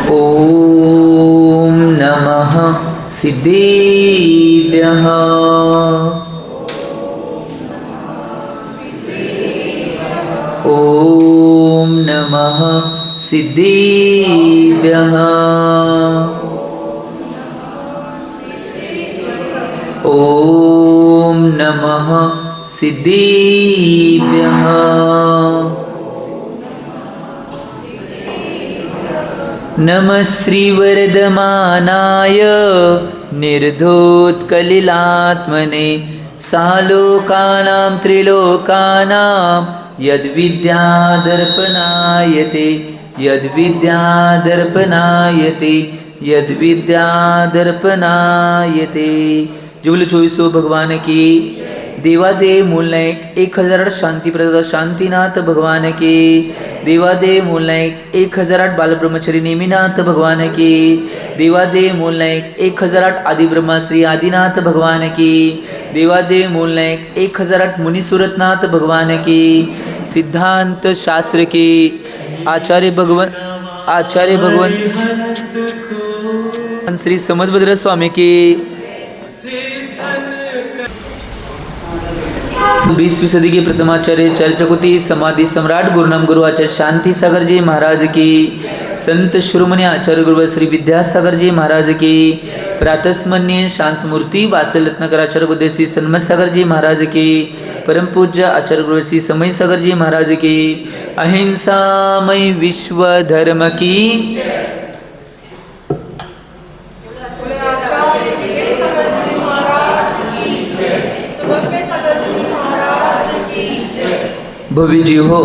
ओम नमः सिद्धेभ्यः। ओम नमः सिद्धेभ्यः। ओम नमः सिद्धेभ्यः। नमः श्रीवरदमानाय निर्धोत्कलिलात्मने सालोकानां त्रिलोकानां यद्विद्यादर्पणायते यद्विद्यादर्पणायते यद्विद्यादर्पणायते। जुगल 24 भगवान की। देवादेव मूलनायक 1008 शांतीप्रदाता शांतीनाथ भगवान की। देवादेव मूलनायक 1008 बालब्रह्मचारी नेमिनाथ भगवान की। देवादेव मूलनायक 1008 आदिब्रह्मा श्री आदिनाथ भगवान की। देवादेव मूलनायक 1008 मुनीसुरतनाथ भगवान की। सिद्धांत शास्त्र की आचार्य भगवान श्री समदभद्र स्वामी की। 20वीं सदी के प्रथमाचार्य चर्चकुति समाधि सम्राट गुरुनाम गुरु आचार्य शांति सागर जी महाराज की। संत शिरोमणि आचार्य गुरु श्री विद्यासागर जी महाराज की। प्रातस्मरणीय शांत मूर्ति वासल रत्नाकर आचार्य गुरु श्री सन्मत सागर जी महाराज की। परम पूज्य आचार्य गुरु श्री समय सागर जी महाराज की। अहिंसामय विश्व धर्म की। भव्य जी हो,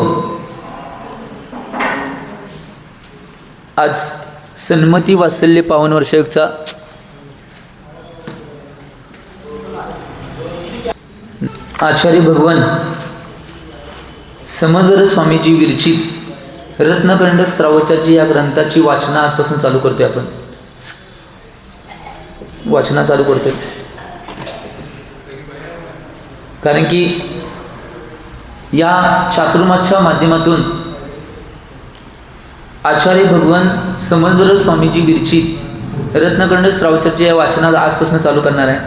आज सन्मती वात्सल्य 52 वर्षाचा आचार्य भगवान समदर स्वामीजी विरचित रत्नकंडक श्रावचार्य या ग्रंथाची वाचना आजपासून चालू करतोय. आपण वाचना चालू करतोय कारण की या चातुर्माच्या माध्यमातून आचार्य भगवान समदर स्वामीजी विरचित रत्नकंडक श्रावचार्य या वाचनात आजपासून चालू करणार आहे.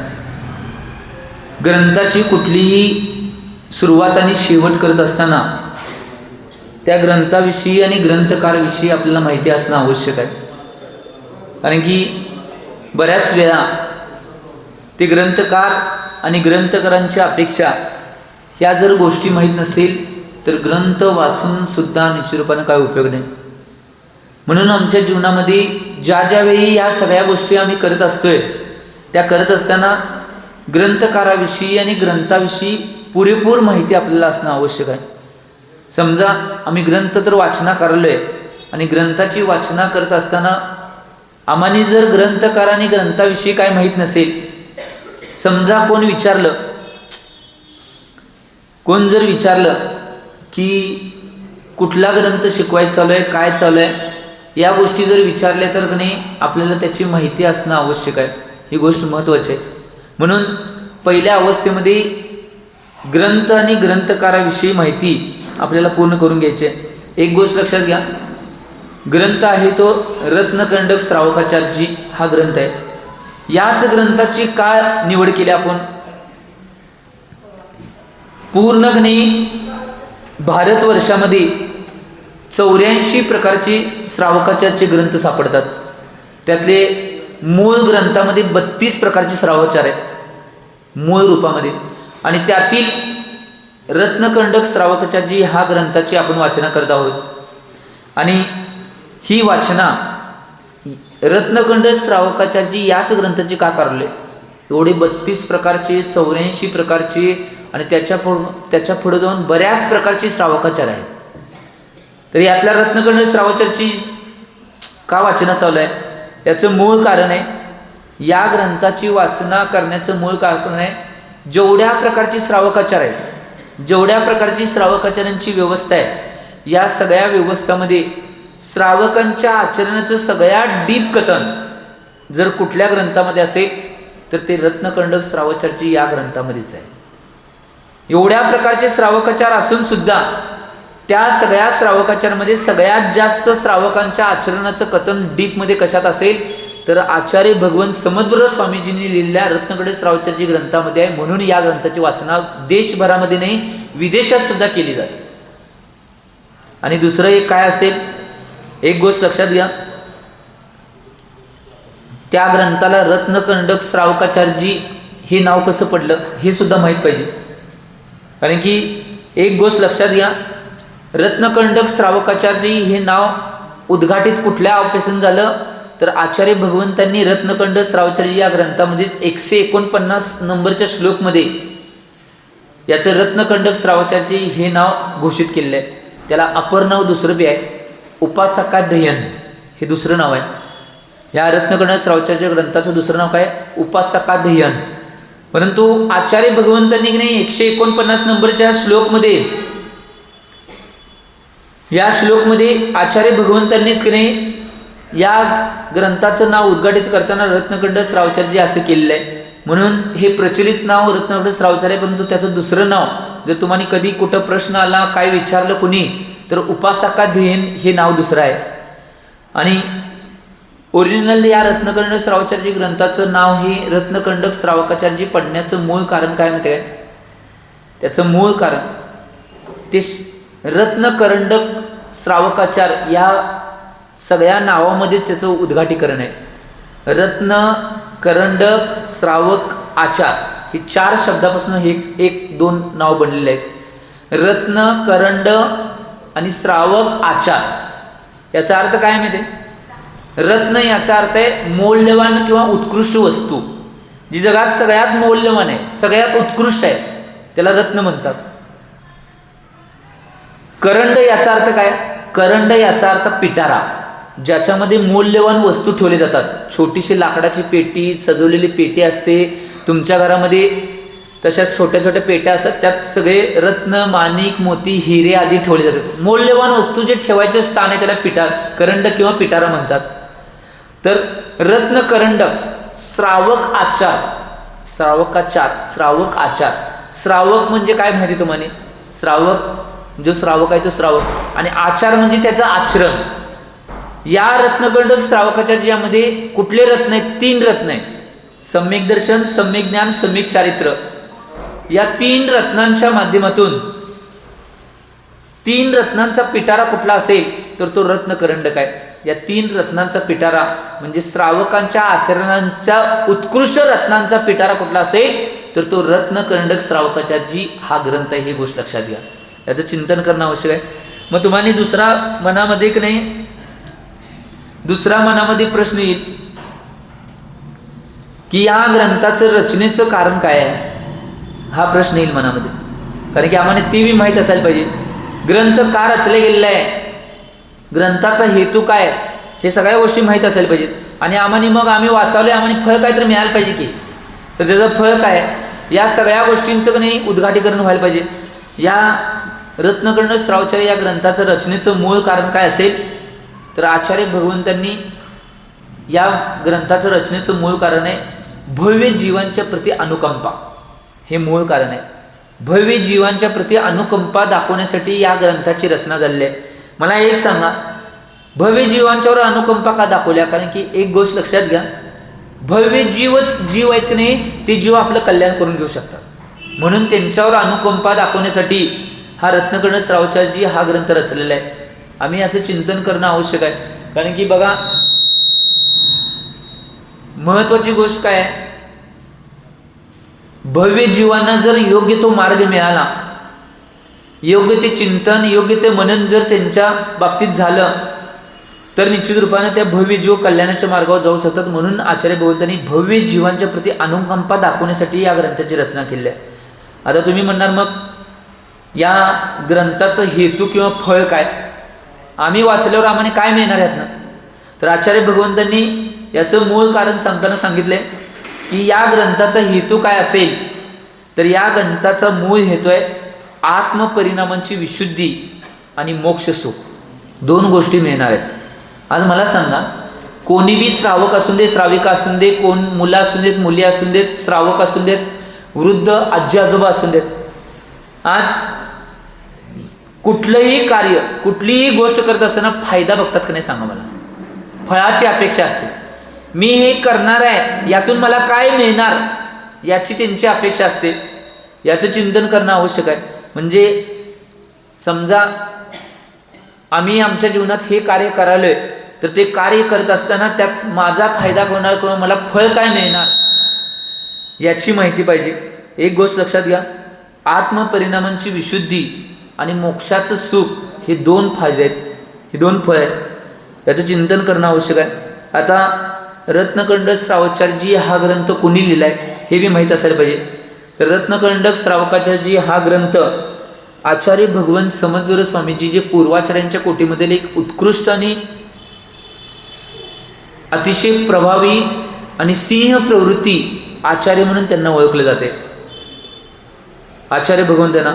ग्रंथाची कुठलीही सुरुवात आणि शेवट करत असताना त्या ग्रंथाविषयी आणि ग्रंथकाराविषयी आपल्याला माहिती असणं आवश्यक आहे. कारण की बऱ्याच वेळा ते ग्रंथकार आणि ग्रंथकारांच्या अपेक्षा ह्या जर गोष्टी माहीत नसतील तर ग्रंथ वाचून सुद्धा निश्चित रूपाने काय उपयोग नाही. म्हणून आमच्या जीवनामध्ये ज्या ज्यावेळी या सगळ्या गोष्टी आम्ही करत असतोय त्या करत असताना ग्रंथकाराविषयी आणि ग्रंथाविषयी पुरेपूर माहिती आपल्याला असणं आवश्यक आहे. समजा आम्ही ग्रंथ तर वाचना करलोय आणि ग्रंथाची वाचना करत असताना आम्हाला जर ग्रंथकार आणि ग्रंथाविषयी काय माहीत नसेल, समजा कोण जर विचारलं की कुठला ग्रंथ शिकवायचा चालू आहे, काय चालू आहे, या गोष्टी जर विचारल्या तर नाही आपल्याला त्याची माहिती असणं आवश्यक आहे. ही गोष्ट महत्त्वाची आहे. म्हणून पहिल्या अवस्थेमध्ये ग्रंथ आणि ग्रंथकाराविषयी माहिती आपल्याला पूर्ण करून घ्यायची आहे. एक गोष्ट लक्षात घ्या, ग्रंथ आहे तो रत्नकंडक श्रावकाचार्यजी हा ग्रंथ आहे. याच ग्रंथाची का निवड केली आपण? पूर्णपणे भारतवर्षामध्ये 84 प्रकारचे श्रावकाचार्यचे ग्रंथ सापडतात. त्यातले मूळ ग्रंथामध्ये 32 प्रकारचे श्रावकाचार्य आहेत मूळ रूपामध्ये. आणि त्यातील रत्नकंडक श्रावकाचार्यजी हा ग्रंथाची आपण वाचना करत आहोत. आणि ही वाचना रत्नकंडक श्रावकाचार्यजी याच ग्रंथाची का करले? एवढे 32 प्रकारचे 84 प्रकारचे आणि त्याच्या पुढे जाऊन बऱ्याच प्रकारचे श्रावकाचार्य आहेत. तर यातल्या रत्नकंडक श्रावकाचार्यची का वाचना चालू आहे? याचं मूळ कारण आहे, या ग्रंथाची वाचना करण्याचं मूळ कारण आहे जेवढ्या प्रकारची श्रावकाचार्य आहेत, जेवढ्या प्रकारची श्रावकाचार्यांची व्यवस्था आहे, या सगळ्या व्यवस्थामध्ये श्रावकांच्या आचरणाचं सगळ्यात डीप कथन जर कुठल्या ग्रंथामध्ये असेल तर ते रत्नकंडक श्रावकाचार्यजी या ग्रंथामध्येच आहे. एवढ्या प्रकारचे श्रावकाचार असून सुद्धा त्या सगळ्या श्रावकाचार्यांमध्ये सगळ्यात जास्त श्रावकांच्या आचरणाचं कथन डीपमध्ये कशात असेल तर आचार्य भगवंत समद्र स्वामीजींनी लिहिलेल्या रत्नकड श्रावचार्य ग्रंथामध्ये आहे. म्हणून या ग्रंथाची वाचना देशभरामध्ये नाही विदेशात सुद्धा केली जाते. आणि दुसरं एक काय असेल, एक गोष्ट लक्षात घ्या, त्या ग्रंथाला रत्नकंडक श्रावकाचार्यजी हे नाव कसं पडलं हे सुद्धा माहीत पाहिजे. कारण की एक गोष्ट लक्षात घ्या, रत्नकंडक श्रावकाचार्यजी हे नाव उद्घाटित कुठल्या ऑपरेशन झालं तर आचार्य भगवंतांनी रत्नकंड श्रावचार्य या ग्रंथामध्ये 149 नंबरच्या श्लोकमध्ये याचं रत्नकंडक श्रावचार्य हे नाव घोषित केलेलं आहे. त्याला अपर नाव दुसरं बी आहे, उपासकाध्ययन हे दुसरं नाव आहे. या रत्नकंड श्रावचार्य ग्रंथाचं दुसरं नाव काय, उपासकाध्ययन. परंतु आचार्य भगवंतांनी की नाही 149 नंबरच्या श्लोकमध्ये, या श्लोकमध्ये आचार्य भगवंतांनीच की नाही या ग्रंथाचं नाव उद्घाटित करताना रत्नकंड श्रावचार्य असं केलेलं आहे. म्हणून हे प्रचलित नाव रत्नकंड श्रावचार्य, परंतु त्याचं दुसरं नाव जर तुम्हाला कधी कुठं प्रश्न आला, काय विचारलं कुणी, तर उपासकाध्ययन हे नाव दुसरं आहे. आणि ओरिजिनल या रत्नकंड श्रावचार्य ग्रंथाचं नाव हे रत्नकंडक श्रावकाचार्य पडण्याचं मूळ कारण काय माहिती आहे? त्याचं मूळ कारण ते रत्नकंडक श्रावकाचार या सगळ्या नावामध्येच त्याचं उद्घाटीकरण आहे. रत्न, करंडक, श्रावक, आचार हे 4 शब्दापासून हे एक दोन नाव बनलेले आहेत. रत्न, करंड आणि श्रावक, आचार याचा अर्थ काय माहिती आहे? रत्न याचा अर्थ आहे मौल्यवान किंवा उत्कृष्ट वस्तू, जी जगात सगळ्यात मौल्यवान आहे, सगळ्यात उत्कृष्ट आहे, त्याला रत्न म्हणतात. करंड याचा अर्थ काय? करंड याचा अर्थ पिटारा, ज्याच्यामध्ये मौल्यवान वस्तू ठेवले जातात. छोटीशी लाकडाची पेटी, सजवलेली पेटी असते तुमच्या घरामध्ये, तशाच छोट्या छोट्या पेट्या असतात, त्यात सगळे रत्न, माणिक, मोती, हिरे आदी ठेवले जातात. मौल्यवान वस्तू जे ठेवायचे स्थान आहे त्याला पिटार, करंड किंवा पिटारा म्हणतात. तर रत्न करंडक, श्रावक आचार, श्रावकाचार, श्रावक आचार. श्रावक म्हणजे काय माहिती तुम्हाला? श्रावक जो श्रावक आहे तो श्रावक, आणि आचार म्हणजे त्याचं आचरण. या रत्नकंडक श्रावकाचार्य यामध्ये कुठले रत्न आहेत? 3 रत्न आहेत, सम्यक दर्शन, सम्यक ज्ञान, सम्यक चारित्र्य. या 3 रत्नांच्या माध्यमातून 3 रत्नांचा पिटारा कुठला असेल तर तो रत्नकरंडक आहे. या 3 रत्नांचा पिटारा म्हणजे श्रावकांच्या आचरणांच्या उत्कृष्ट रत्नांचा पिटारा कुठला असेल तर तो रत्नकरंडक श्रावकाचार्य हा ग्रंथ आहे. ही गोष्ट लक्षात घ्या, याचं चिंतन करणं आवश्यक आहे. मग तुम्हाला दुसरा मनामध्ये की नाही, दुसरा मनामध्ये प्रश्न येईल की या ग्रंथाचं रचनेचं कारण काय आहे, हा प्रश्न येईल मनामध्ये. कारण की आम्हाला ती बी माहीत असायला पाहिजे, ग्रंथ का रचले गेलेला आहे, ग्रंथाचा हेतू काय, हे सगळ्या गोष्टी माहीत असायला पाहिजेत. आणि मग आम्ही वाचवले, आम्हाला फळ काय तर मिळायला पाहिजे की, तर त्याचं फळ काय, या सगळ्या गोष्टींचं की नाही उद्घाटीकरण व्हायला पाहिजे. या रत्नकंड श्रावचार्य या ग्रंथाचं रचनेचं मूळ कारण काय असेल तर आचार्य भगवंतांनी या ग्रंथाचं रचनेचं मूळ कारण आहे भव्य जीवांच्या प्रती अनुकंपा. हे मूळ कारण आहे. भव्य जीवांच्या प्रती अनुकंपा दाखवण्यासाठी या ग्रंथाची रचना झालेली आहे. मला एक सांगा, भव्य जीवांच्यावर अनुकंपा का दाखवल्या? कारण की एक गोष्ट लक्षात घ्या, भव्य जीव आहेत की नाही ते जीव आपलं कल्याण करून घेऊ शकतात. म्हणून त्यांच्यावर अनुकंपा दाखवण्यासाठी हा रत्नकंड श्रावचार्य हा ग्रंथ रचलेला आहे. आम्ही याचं चिंतन करणं आवश्यक आहे. कारण की बघा, महत्वाची गोष्ट काय आहे, भव्य जीवांना जर योग्य तो मार्ग मिळाला, योग्य ते चिंतन, योग्य ते मनन जर त्यांच्या बाबतीत झालं तर निश्चित रूपाने त्या भव्य जीव कल्याणाच्या मार्गावर जाऊ शकतात. म्हणून आचार्य भगवंतांनी भव्य जीवांच्या प्रती अनुकंपा दाखवण्यासाठी या ग्रंथाची रचना केली आहे. आता तुम्ही म्हणणार मग या ग्रंथाचं हेतू किंवा फळ काय, आम्ही वाचल्यावर आम्हाला काय मिळणार आहेत ना? तर आचार्य भगवंतांनी याचं मूळ कारण सांगताना सांगितले की या ग्रंथाचा हेतू काय असेल तर या ग्रंथाचा मूळ हेतू आहे आत्मपरिणामांची विशुद्धी आणि मोक्ष सुख, 2 गोष्टी मिळणार आहेत. आज मला सांगा, कोणी बी श्रावक असून दे, श्राविका असून दे, कोण मुलं असून देत, मुली असून देत, श्रावक असून देत, वृद्ध आजी आजोबा असून देत, आज कुठलंही कार्य, कुठलीही गोष्ट करत असताना फायदा बघतात का नाही सांगा मला. फळाची अपेक्षा असते. मी हे करणार आहे, यातून मला काय मिळणार याची त्यांची अपेक्षा असते. याचं चिंतन करणं आवश्यक आहे. म्हणजे समजा आम्ही आमच्या जीवनात हे कार्य करालोय, तर ते कार्य करत असताना त्यात माझा फायदा होणार किंवा मला फळ काय मिळणार याची माहिती पाहिजे. एक गोष्ट लक्षात घ्या, आत्मपरिणामांची विशुद्धी आणि मोक्षाचं सुख हे दोन फायदे आहेत, हे दोन फळ आहेत. याचं चिंतन करणं आवश्यक आहे. आता रत्नकंडक श्रावकाचार्यजी हा ग्रंथ कोणी लिहिलाय हे बी माहीत असायला पाहिजे. तर रत्नकंडक श्रावकाचार्यजी हा ग्रंथ आचार्य भगवंत समदवीर स्वामीजी, जे पूर्वाचार्यांच्या कोटीमधील एक उत्कृष्ट आणि अतिशय प्रभावी आणि सिंह प्रवृत्ती आचार्य म्हणून त्यांना ओळखले जाते. आचार्य भगवंतांना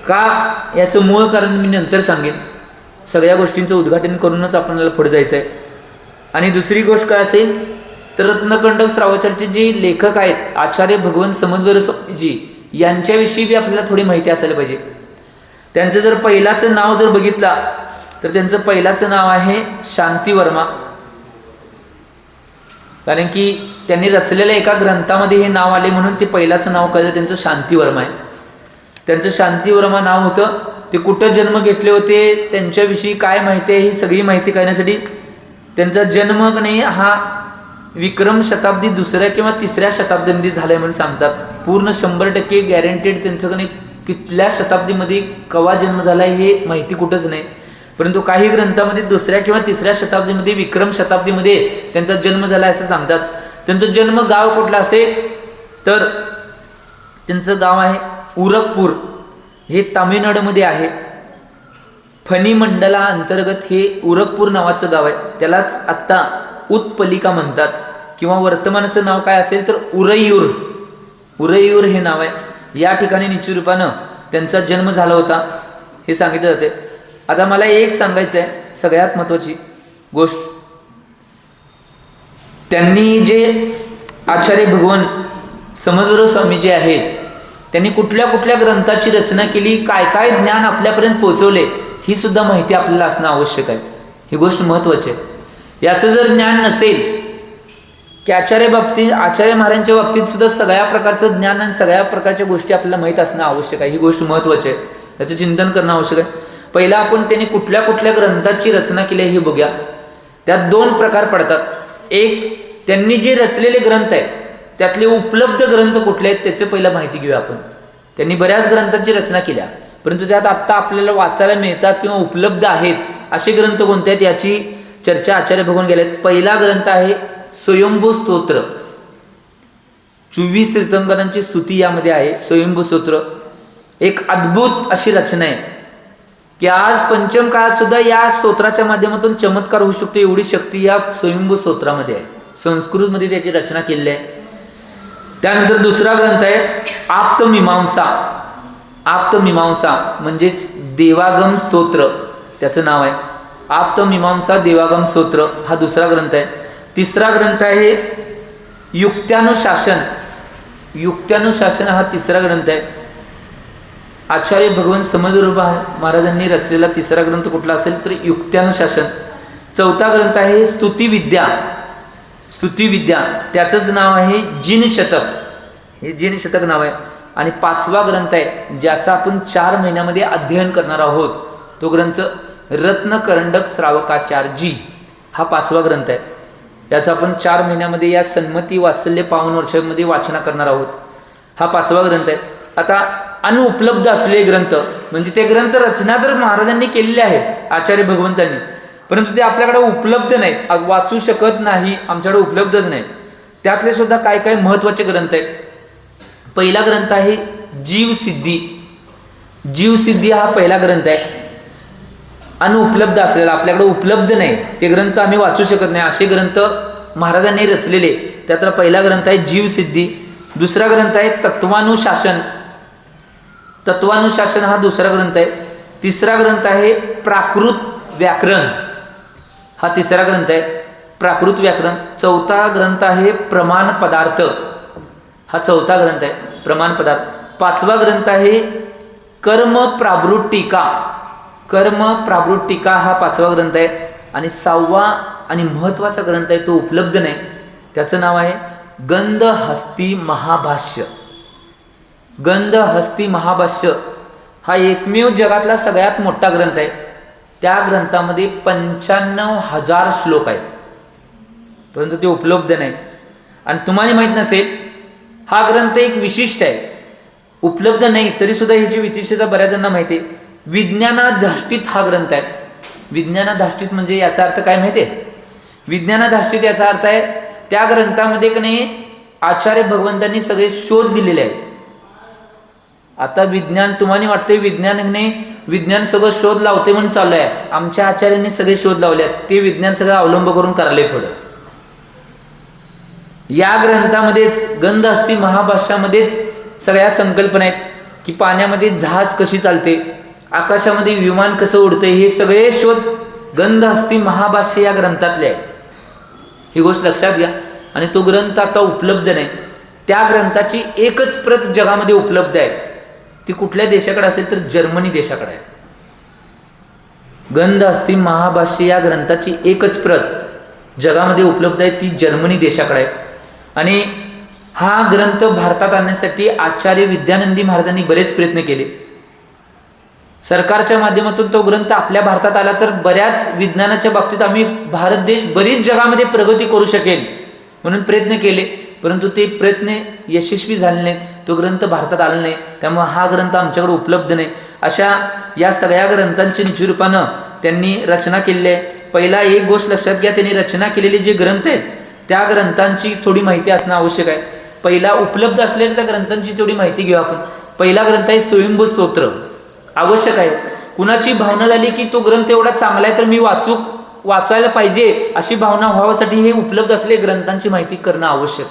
का, याचं मूळ कारण मी नंतर सांगेन. सगळ्या गोष्टींचं उद्घाटन करूनच आपल्याला पुढे जायचं आहे. आणि दुसरी गोष्ट काय असेल तर रत्नकंडक श्रावकाचार्यचे जे लेखक आहेत आचार्य भगवंत समदवीर स्वामीजी, यांच्याविषयी बी आपल्याला थोडी माहिती असायला पाहिजे. त्यांचं जर पहिलाचं नाव जर बघितला तर त्यांचं पहिलाचं नाव आहे शांती वर्मा. कारण की त्यांनी रचलेल्या एका ग्रंथामध्ये हे नाव आले म्हणून ते पहिलाचं नाव कळलं त्यांचं शांती वर्मा आहे. त्यांचं शांती वर्मा नाव होतं. ते कुठं जन्म घेतले होते, त्यांच्याविषयी काय माहिती आहे, ही सगळी माहिती कळण्यासाठी त्यांचा जन्म नाही हा विक्रम शताब्दी 2ऱ्या किंवा 3ऱ्या शताब्दीमध्ये झालाय म्हणून सांगतात. पूर्ण 100% गॅरंटेड त्यांचं कितल्या शताब्दीमध्ये कवा जन्म झालाय हे माहिती कुठंच नाही. परंतु काही ग्रंथामध्ये 2ऱ्या किंवा 3ऱ्या शताब्दीमध्ये, विक्रम शताब्दीमध्ये त्यांचा जन्म झाला असं सांगतात. त्यांचं जन्म गाव कुठलं असेल तर त्यांचं गाव आहे उरकपूर, हे तामिळनाडूमध्ये आहे. फणी मंडला अंतर्गत हे उरकपूर नावाचं गाव आहे. त्यालाच आत्ता उत्पलिका म्हणतात किंवा वर्तमानाचं नाव काय असेल तर उरईयूर, उरईयूर हे नाव आहे. या ठिकाणी निश्चित रूपानं त्यांचा जन्म झाला होता हे सांगितलं जाते. आता मला एक सांगायचं आहे, सगळ्यात महत्त्वाची गोष्ट, त्यांनी जे आचार्य भगवंत समदवीर स्वामी जे आहेत त्यांनी कुठल्या कुठल्या ग्रंथाची रचना केली, काय काय ज्ञान आपल्यापर्यंत पोहोचवले, ही सुद्धा माहिती आपल्याला असणं आवश्यक आहे. ही गोष्ट महत्त्वाची आहे. याचं जर ज्ञान नसेल की आचार्य महाराजांच्या बाबतीत सुद्धा सगळ्या प्रकारचं ज्ञान आणि सगळ्या प्रकारच्या गोष्टी आपल्याला माहीत असणं आवश्यक आहे. ही गोष्ट महत्त्वाची आहे. याचं चिंतन करणं आवश्यक आहे. पहिला आपण त्यांनी कुठल्या कुठल्या ग्रंथाची रचना केली हे बघूया. त्यात दोन प्रकार पडतात. एक, त्यांनी जे रचलेले ग्रंथ आहेत त्यातले उपलब्ध ग्रंथ कुठले आहेत त्याची पहिला माहिती घेऊया आपण. त्यांनी बऱ्याच ग्रंथांची रचना केल्या, परंतु त्यात आत्ता आपल्याला वाचायला मिळतात किंवा उपलब्ध आहेत असे ग्रंथ कोणते आहेत याची चर्चा आचार्य भगवंत गेलेत. पहिला ग्रंथ आहे स्वयंभू स्तोत्र. 24 तीर्थंकरांची स्तुती यामध्ये आहे. स्वयंभू स्तोत्र एक अद्भुत अशी रचना आहे की आज पंचम काळात सुद्धा या स्तोत्राच्या माध्यमातून चमत्कार होऊ शकतो एवढी शक्ती या स्वयंभू स्तोत्रामध्ये आहे. संस्कृतमध्ये त्याची रचना केलेली आहे. त्यानंतर दुसरा ग्रंथ आहे आप्तमीमांसा. आप्तमीमांसा म्हणजेच देवागम स्तोत्र त्याचं नाव आहे. आप्तमीमांसा देवागम स्तोत्र हा दुसरा ग्रंथ आहे. तिसरा ग्रंथ आहे युक्त्यानुशासन. युक्त्यानुशासन हा तिसरा ग्रंथ आहे. आचार्य भगवंत समदवीर महाराजांनी रचलेला तिसरा ग्रंथ कुठला असेल तर युक्त्यानुशासन. चौथा ग्रंथ आहे स्तुतिविद्या. स्तुतिविद्या त्याचंच नाव आहे जिनशतक. हे जिनशतक नाव आहे. आणि पाचवा ग्रंथ आहे ज्याचा आपण 4 महिन्यामध्ये अध्ययन करणार आहोत तो ग्रंथ रत्नकंडक श्रावकाचार्यजी हा पाचवा ग्रंथ आहे. याचा आपण 4 महिन्यामध्ये या सन्मती वात्सल्य पावन वर्षामध्ये वाचना करणार आहोत. हा पाचवा ग्रंथ आहे. आता अनुपलब्ध असलेले ग्रंथ म्हणजे ते ग्रंथ रचना तर महाराजांनी केलेले आहेत आचार्य भगवंतांनी, परंतु ते आपल्याकडे उपलब्ध नाहीत, वाचू शकत नाही, आमच्याकडे उपलब्धच नाही. त्यातले सुद्धा काय काय महत्त्वाचे ग्रंथ आहेत. पहिला ग्रंथ आहे जीवसिद्धी. जीवसिद्धी हा पहिला ग्रंथ आहे. अनुपलब्ध असलेला, आपल्याकडे उपलब्ध नाही, ते ग्रंथ आम्ही वाचू शकत नाही असे ग्रंथ महाराजांनी रचलेले. त्यातला पहिला ग्रंथ आहे जीवसिद्धी. दुसरा ग्रंथ आहे तत्वानुशासन. तत्वानुशासन हा दुसरा ग्रंथ आहे. तिसरा ग्रंथ आहे प्राकृत व्याकरण. हा तिसरा ग्रंथ आहे प्राकृत व्याकरण. चौथा ग्रंथ आहे प्रमाण पदार्थ. हा चौथा ग्रंथ आहे प्रमाण पदार्थ. पाचवा ग्रंथ आहे कर्म प्राभृत टीका. कर्म प्राभृत टीका हा 5वा ग्रंथ आहे. आणि 6वा आणि महत्त्वाचा ग्रंथ आहे तो उपलब्ध नाही, त्याचं नाव आहे गंधहस्ती महाभाष्य. गंधहस्ती महाभाष्य हा एकमेव जगातला सगळ्यात मोठा ग्रंथ आहे. त्या ग्रंथामध्ये 95,000 श्लोक आहेत, परंतु ते उपलब्ध नाही. आणि तुम्हाला माहीत नसेल, हा ग्रंथ एक विशिष्ट आहे, उपलब्ध नाही तरी सुद्धा ह्याची विशिष्टता बऱ्याच जणांना माहिती आहे. विज्ञानाधाष्ठित हा ग्रंथ आहे. विज्ञानाधाष्ठित म्हणजे याचा अर्थ काय माहिती आहे? विज्ञानाधाष्ठित याचा अर्थ आहे त्या ग्रंथामध्ये की नाही आचार्य भगवंतांनी सगळे शोध दिलेले आहेत. आता विज्ञान तुम्हाला वाटते विज्ञान सगळं शोध लावते म्हणून चालू आहे. आमच्या आचार्यांनी सगळे शोध लावले आहेत, ते विज्ञान सगळं अवलंब करून करायला पुढं. या ग्रंथामध्येच गंधहस्ती महाभाष्यामध्येच सगळ्या संकल्पना आहेत की पाण्यामध्ये जहाज कशी चालते, आकाशामध्ये विमान कसं उडतं, हे सगळे शोध गंधहस्ती महाभाष्य या ग्रंथातले आहे. ही गोष्ट लक्षात घ्या. आणि तो ग्रंथ आता उपलब्ध नाही. त्या ग्रंथाची एकच प्रत जगामध्ये उपलब्ध आहे. ती कुठल्या देशाकडे असेल तर जर्मनी देशाकडे आहे. गंधहस्ती महाभाष्य या ग्रंथाची एकच प्रत जगामध्ये उपलब्ध आहे, ती जर्मनी देशाकडे आहे. आणि हा ग्रंथ भारतात आणण्यासाठी आचार्य विद्यानंदी महाराजांनी बरेच प्रयत्न केले. सरकारच्या माध्यमातून तो ग्रंथ आपल्या भारतात आला तर बऱ्याच विज्ञानाच्या बाबतीत आम्ही भारत देश बरीच जगामध्ये प्रगती करू शकेल म्हणून प्रयत्न केले, परंतु ते प्रयत्न यशस्वी झाले नाहीत. तो ग्रंथ भारतात आला नाही, त्यामुळे हा ग्रंथ आमच्याकडे उपलब्ध नाही. अशा या सगळ्या ग्रंथांची निश्चितरूपानं त्यांनी रचना केलेली आहे. पहिला एक गोष्ट लक्षात घ्या, त्यांनी रचना केलेली जे ग्रंथ आहेत त्या ग्रंथांची थोडी माहिती असणं आवश्यक आहे. पहिला उपलब्ध असलेल्या त्या ग्रंथांची थोडी माहिती घेऊ आपण. पहिला ग्रंथ आहे स्वयंभू स्तोत्र. आवश्यक आहे. कुणाची भावना झाली की तो ग्रंथ एवढा चांगला आहे तर मी वाचायला पाहिजे अशी भावना व्हावासाठी हे उपलब्ध असलेल्या ग्रंथांची माहिती करणं आवश्यक.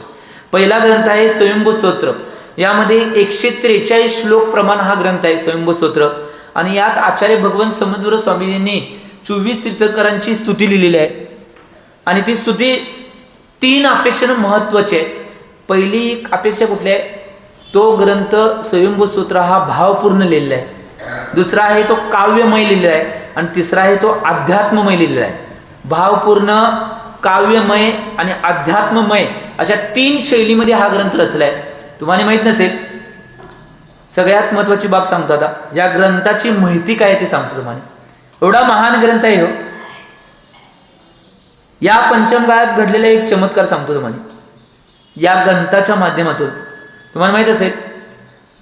पहिला ग्रंथ आहे स्वयंभू स्तोत्र. यामध्ये 143 श्लोक प्रमाण हा ग्रंथ आहे स्वयंभू स्तोत्र. आणि यात आचार्य भगवंत समद्र स्वामींनी 24 तीर्थंकरांची स्तुती लिहिलेली आहे. आणि ती स्तुती 3 अपेक्षेनं महत्वाची आहे. पहिली अपेक्षा कुठली आहे? तो ग्रंथ स्वयंभू स्तोत्र हा भावपूर्ण लिहिलेला आहे. दुसरा आहे तो काव्यमय लिहिलेला आहे. आणि तिसरा आहे तो अध्यात्ममय लिहिलेला आहे. भावपूर्ण, काव्यमय आणि अध्यात्ममय अशा 3 शैलीमध्ये हा ग्रंथ रचला आहे. तुम्हाला माहित नसेल, सगळ्यात महत्वाची बाब सांगतो. आता या ग्रंथाची माहिती काय ते सांगतो तुम्हाला. एवढा महान ग्रंथ आहे हो. या पंचम काळात घडलेला एक चमत्कार सांगतो तुम्हाला. या ग्रंथाच्या माध्यमातून तुम्हाला माहित असेल,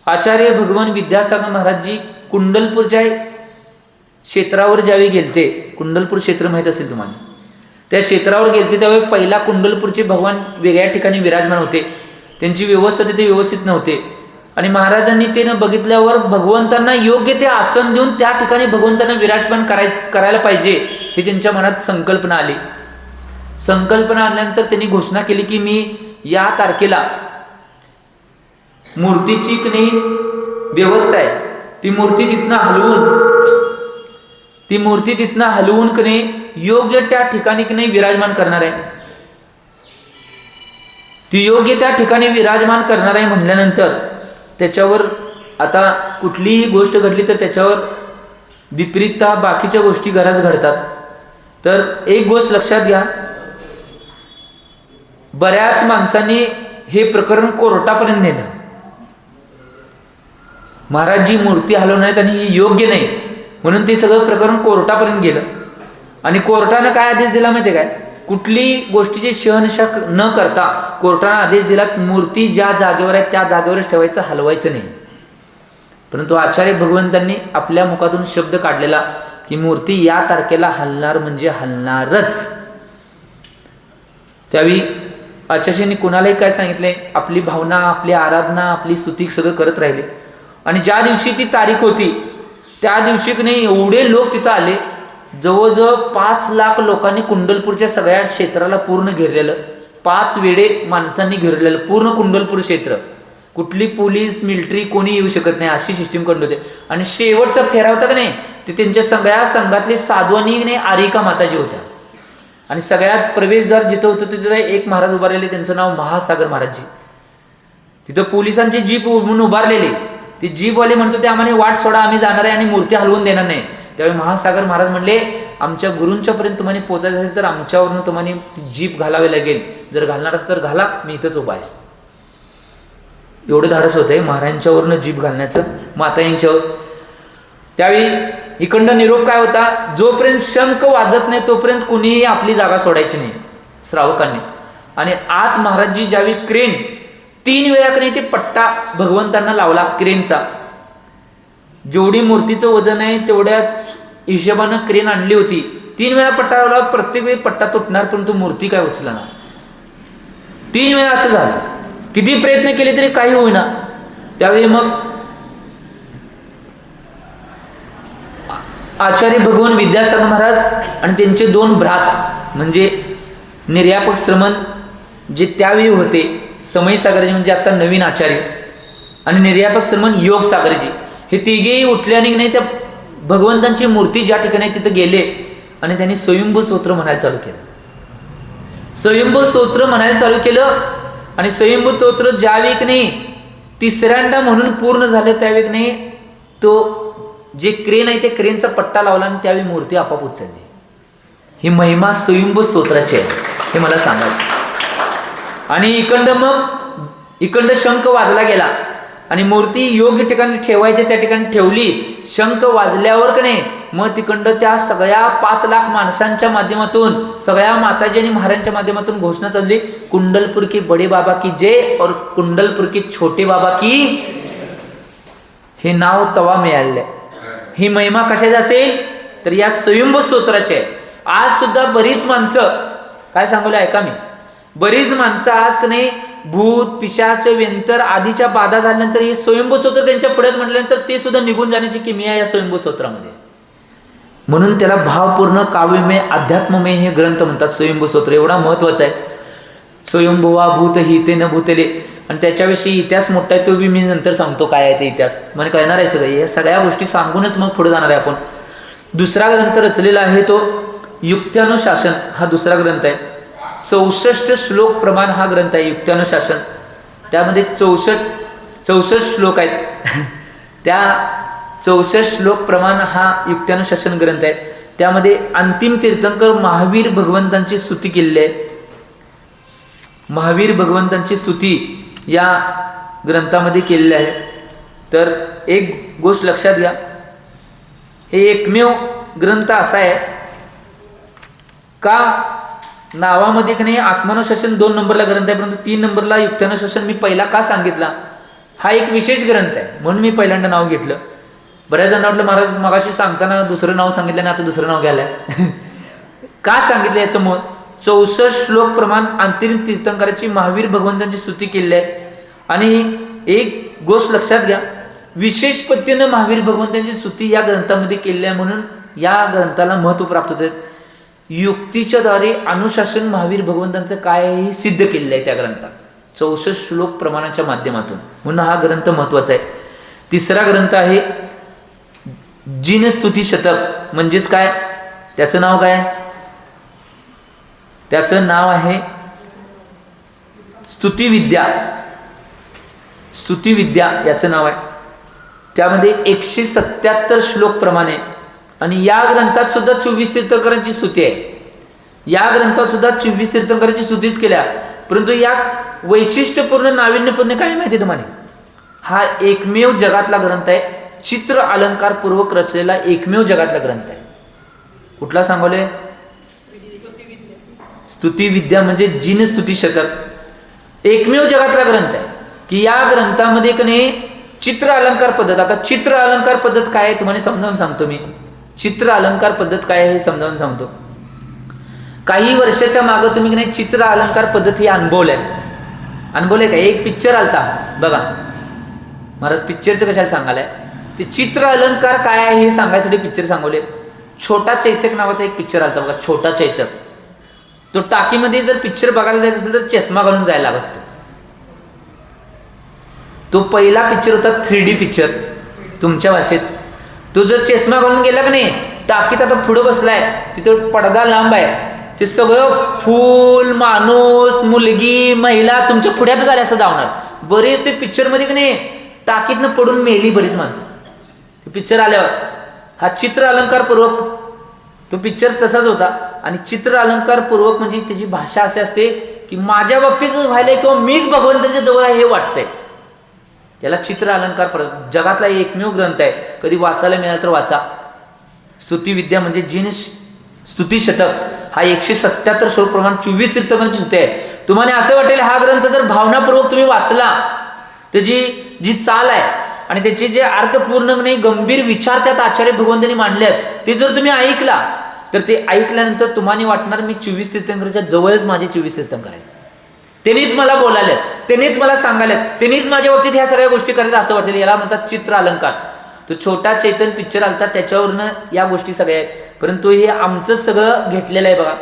आचार्य भगवान विद्यासागर महाराजजी कुंडलपूरच्या क्षेत्रावर ज्यावेळी गेलते, कुंडलपूर क्षेत्र माहित असेल तुम्हाला, त्या क्षेत्रावर गेलते त्यावेळी पहिला कुंडलपूरचे भगवान वेगळ्या ठिकाणी विराजमान होते. त्यांची व्यवस्था तिथे व्यवस्थित नव्हते. आणि महाराजांनी ते न बघितल्यावर भगवंतांना योग्य ते आसन देऊन त्या ठिकाणी भगवंतांना विराजमान करायला पाहिजे हे त्यांच्या मनात संकल्पना आली. संकल्पना आल्यानंतर त्यांनी घोषणा केली की मी या तारखेला मूर्तीची की नाही व्यवस्था आहे, ती मूर्ती तिथनं हलवून की नाही योग्य त्या ठिकाणी की नाही विराजमान करणार आहे. ती योग्य त्या ठिकाणी विराजमान करणार आहे म्हटल्यानंतर त्याच्यावर आता कुठलीही गोष्ट घडली तर त्याच्यावर विपरीतता बाकीच्या गोष्टी घरात घडतात. तर एक गोष्ट लक्षात घ्या, बऱ्याच माणसांनी हे प्रकरण कोर्टापर्यंत नेलं. महाराजजी मूर्ती हलवणार आहेत आणि ही योग्य नाही म्हणून ते सगळं प्रकरण कोर्टापर्यंत गेलं. आणि कोर्टानं काय आदेश दिला माहिती आहे काय? कुठली गोष्टीची शहनिशा न करता कोर्टानं आदेश दिला, मूर्ती ज्या जागेवर आहे त्या जागेवरच ठेवायचं, हलवायचं नाही. परंतु आचार्य भगवंतांनी आपल्या मुखातून शब्द काढलेला की मूर्ती या तारखेला हलणार म्हणजे हलणारच. त्यावेळी आचार्यांनी कुणालाही काय सांगितले, आपली भावना, आपली आराधना, आपली स्तुती सगळं करत राहिले. आणि ज्या दिवशी ती तारीख होती त्या दिवशी नाही एवढे लोक तिथं आले, जवळजवळ 5 लाख लोकांनी कुंडलपूरच्या सगळ्या क्षेत्राला पूर्ण घेरलेलं. 5 वेळे माणसांनी घेरलेलं पूर्ण कुंडलपूर क्षेत्र. कुठली पोलीस मिलिटरी कोणी येऊ शकत नाही अशी सिस्टीम करत होते. आणि शेवटचा फेरा होता का नाही ते त्यांच्या सगळ्या संघातले साधू आणि नाही आरिका माताजी होत्या. आणि सगळ्यात प्रवेशद्वार जिथं होतं तिथं एक महाराज उभारलेले, त्यांचं नाव महासागर महाराजजी. तिथं पोलिसांची जीप म्हणून उभारलेली ती जीपवाले म्हणतो ते आम्हाला वाट सोडा, आम्ही जाणार आहे आणि मूर्ती हलवून देणार नाही. त्यावेळी महासागर महाराज म्हणले, आमच्या गुरूंच्या पर्यंत तुम्हाला पोहोचायचं असेल तर आमच्यावरून तुम्हाला जीप घालावी लागेल, जर घालणार असेल तर घाला, मी इथंच उभा आहे. एवढं धाडस होतंय महाराजांच्यावरनं जीप घालण्याचं, माताजींच्यावर. त्यावेळी इकडं निरोप काय होता, जोपर्यंत शंख वाजत नाही तोपर्यंत कुणीही आपली जागा सोडायची नाही श्रावकांनी. आणि आत महाराजजी ज्यावेळी क्रेन 3 वेळा नाही ते पट्टा भगवंतांना लावला क्रेनचा, जेवढी मूर्तीचं वजन आहे तेवढ्या हिशोबानं क्रेन आणली होती, 3 वेळा पट्टा लावला. प्रत्येक वेळी पट्टा तुटणार परंतु मूर्ती काय उचलणार. 3 वेळा असं झालं, किती प्रयत्न केले तरी काही होईना. त्यावेळी मग आचार्य भगवान विद्यासागर महाराज आणि त्यांचे 2 भ्रात म्हणजे निर्यापक श्रमण जे त्यावेळी होते, समय सागरजी म्हणजे आता नवीन आचार्य, आणि निर्यापक श्रमण योग सागरजी, हे तिघेही उठले आणि नाही त्या भगवंतांची मूर्ती ज्या ठिकाणी तिथं गेले आणि त्यांनी स्वयंभू स्तोत्र म्हणायला चालू केलं. स्वयंभू स्तोत्र म्हणायला चालू केलं आणि स्वयंभू स्तोत्र ज्यावेळी नाही तिसऱ्यांदा म्हणून पूर्ण झालं त्यावेळी नाही तो जे क्रेन आहे ते क्रेनचा पट्टा लावला आणि त्यावेळी मूर्ती आपाप उचलली. ही महिमा स्वयंभू स्तोत्राची आहे, हे मला सांगायचं. आणि इकडं शंख वाजला गेला आणि मूर्ती योग्य ठिकाणी ठेवायची त्या ठिकाणी ठेवली. शंख वाजल्यावर का नाही मग तिकडं त्या सगळ्या 5 लाख माणसांच्या माध्यमातून, सगळ्या माताजी आणि महाराजांच्या माध्यमातून घोषणा चालली, कुंडलपूर की बडे बाबा की जय और कुंडलपूर की छोटे बाबा की. हे नाव तवा मिळाले. ही महिमा कशाची असेल तर या स्वयंभू स्तोत्राची आहे. आज सुद्धा बरीच माणसं काय सांगले ऐका मी, बरीच माणसं आज का नाही भूत पिशाच व्यंतर आदीच्या बाधा झाल्यानंतर हे स्वयंभू स्तोत्र त्यांच्या पुढ्यात म्हटल्यानंतर ते सुद्धा निघून जाण्याची किमया या स्वयंभू स्तोत्रामध्ये. म्हणून त्याला भावपूर्ण काव्यमय अध्यात्ममय हे ग्रंथ म्हणतात. स्वयंभू स्तोत्र एवढा महत्वाचा आहे. स्वयंभुवा भूत हिते न भूतले, आणि त्याच्याविषयी इतिहास मोठा आहे तो बी मी नंतर सांगतो काय आहे ते इतिहास, मला कळणार आहे सगळं. या सगळ्या गोष्टी सांगूनच मग पुढे जाणार आहे आपण. दुसरा ग्रंथ रचलेला आहे तो युक्त्यानुशासन, हा दुसरा ग्रंथ आहे. 64 श्लोक प्रमाण हा ग्रंथ आहे युक्त्यानुशासन. त्यामध्ये 64 श्लोक आहेत. त्या 64 श्लोक प्रमाण हा युक्त्यानुशासन ग्रंथ आहे. त्यामध्ये अंतिम तीर्थंकर महावीर भगवंतांची स्तुती केलेली आहे. महावीर भगवंतांची स्तुती या ग्रंथामध्ये केलेली आहे. तर एक गोष्ट लक्षात घ्या, हे एकमेव ग्रंथ असा आहे का नावामध्ये की नाही आत्मानुशासन 2 नंबरला ग्रंथ आहे, परंतु 3 नंबरला युक्त्यानुशासन मी पहिला का सांगितला, हा एक विशेष ग्रंथ आहे म्हणून मी पहिल्यांदा नाव घेतलं. बऱ्याच जण वाटलं महाराज मगाशी सांगताना दुसरं नाव सांगितलं आणि आता दुसरं नाव घ्यायला का सांगितलं याचं मत. 64 श्लोक प्रमाण अंतिम तीर्थंकराची महावीर भगवंतांची स्तुती केलेली आहे. आणि एक गोष्ट लक्षात घ्या, विशेष पद्धतीनं महावीर भगवंतांची स्तुती या ग्रंथामध्ये केलेली आहे म्हणून या ग्रंथाला महत्त्व प्राप्त होते. युक्तीच्या द्वारे अनुशासन महावीर भगवंतांचं काय हे सिद्ध केलेलं आहे त्या ग्रंथात 64 श्लोक प्रमाणाच्या माध्यमातून, म्हणून हा ग्रंथ महत्त्वाचा आहे. तिसरा ग्रंथ आहे जिनस्तुती शतक, म्हणजेच काय त्याचं नाव काय, त्याचं नाव आहे स्तुतिविद्या. स्तुतिविद्या याचं नाव आहे. त्यामध्ये 177 श्लोक प्रमाणे, आणि या ग्रंथात सुद्धा 24 तीर्थंकरांची स्तुती आहे. या ग्रंथात सुद्धा 24 तीर्थंकरांची स्तुतीच केल्या, परंतु या वैशिष्ट्यपूर्ण नाविन्यपूर्ण काय माहिती तुम्हाला, हा एकमेव जगातला ग्रंथ आहे, चित्र अलंकार पूर्वक रचलेला एकमेव जगातला ग्रंथ आहे. कुठला सांगवले, स्तुतिविद्या म्हणजे जिन स्तुती शतक, एकमेव जगातला ग्रंथ आहे की या ग्रंथामध्ये कने चित्र अलंकार पद्धत. आता चित्र अलंकार पद्धत काय आहे तुम्हाला समजावून सांगतो मी. चित्र अलंकार पद्धत काय आहे हे समजावून सांगतो. काही वर्षाच्या मागे तुम्ही नाही चित्र अलंकार पद्धत ही अनुभवलंय का. एक पिक्चर आलता बघा, महाराज पिक्चरचं कशाला सांगायलाय, ते चित्र अलंकार काय आहे हे सांगायसाठी पिक्चर सांगवले. छोटा चैतक नावाचा एक पिक्चर आलता बघा, छोटा चैतक. तो टाकीमध्ये जर पिक्चर बघायला जायचं असेल तर चष्मा घालून जायला लागत होता. तो पहिला पिक्चर होता 3D पिक्चर तुमच्या भाषेत. तो जर चष्मा घालून गेला का नाही, टाकीत आता पुढं बसलाय, तिथं पडदा लांब आहे, ते सगळं फूल माणूस मुलगी महिला तुमच्या पुढ्यातच आले असं धावणार. बरेच ते पिक्चरमध्ये की नाही टाकीतनं पडून मेली बरीच माणसं पिक्चर आल्यावर. हा चित्र अलंकार पूर्वक तो पिक्चर तसाच होता. आणि चित्र अलंकार पूर्वक म्हणजे त्याची भाषा अशी असते की माझ्या बाबतीत व्हायलंय किंवा मीच भगवंताच्या जवळ आहे हे वाटतंय. याला चित्र अलंकार जगातला एकमेव ग्रंथ आहे. कधी वाचायला मिळाला तर वाचा. स्तुतिविद्या म्हणजे जिन स्तुती शतक हा 177 श्लोक प्रमाण 24 तीर्थंकरांची स्तुती आहे. तुम्हाला असं वाटेल हा ग्रंथ जर भावनापूर्वक तुम्ही वाचला त्याची जी चाल आहे आणि त्याचे जे अर्थपूर्णपणे गंभीर विचार त्यात आचार्य भगवंतांनी मांडले आहेत ते जर तुम्ही ऐकला तर ते ऐकल्यानंतर तुम्हाला वाटणार मी 24 तीर्थंकरांच्या जवळच माझे 24 तीर्थंकर आहेत. त्यांनीच मला बोलायला, त्यांनीच मला सांगायला, त्यांनीच माझ्या बाबतीत ह्या सगळ्या गोष्टी करत असं वाटेल. याला म्हणतात चित्र अलंकार. तो छोटा चैतन्य पिक्चर आलता त्याच्यावरनं या गोष्टी सगळ्या आहेत. परंतु हे आमचं सगळं घेतलेलं आहे बघा.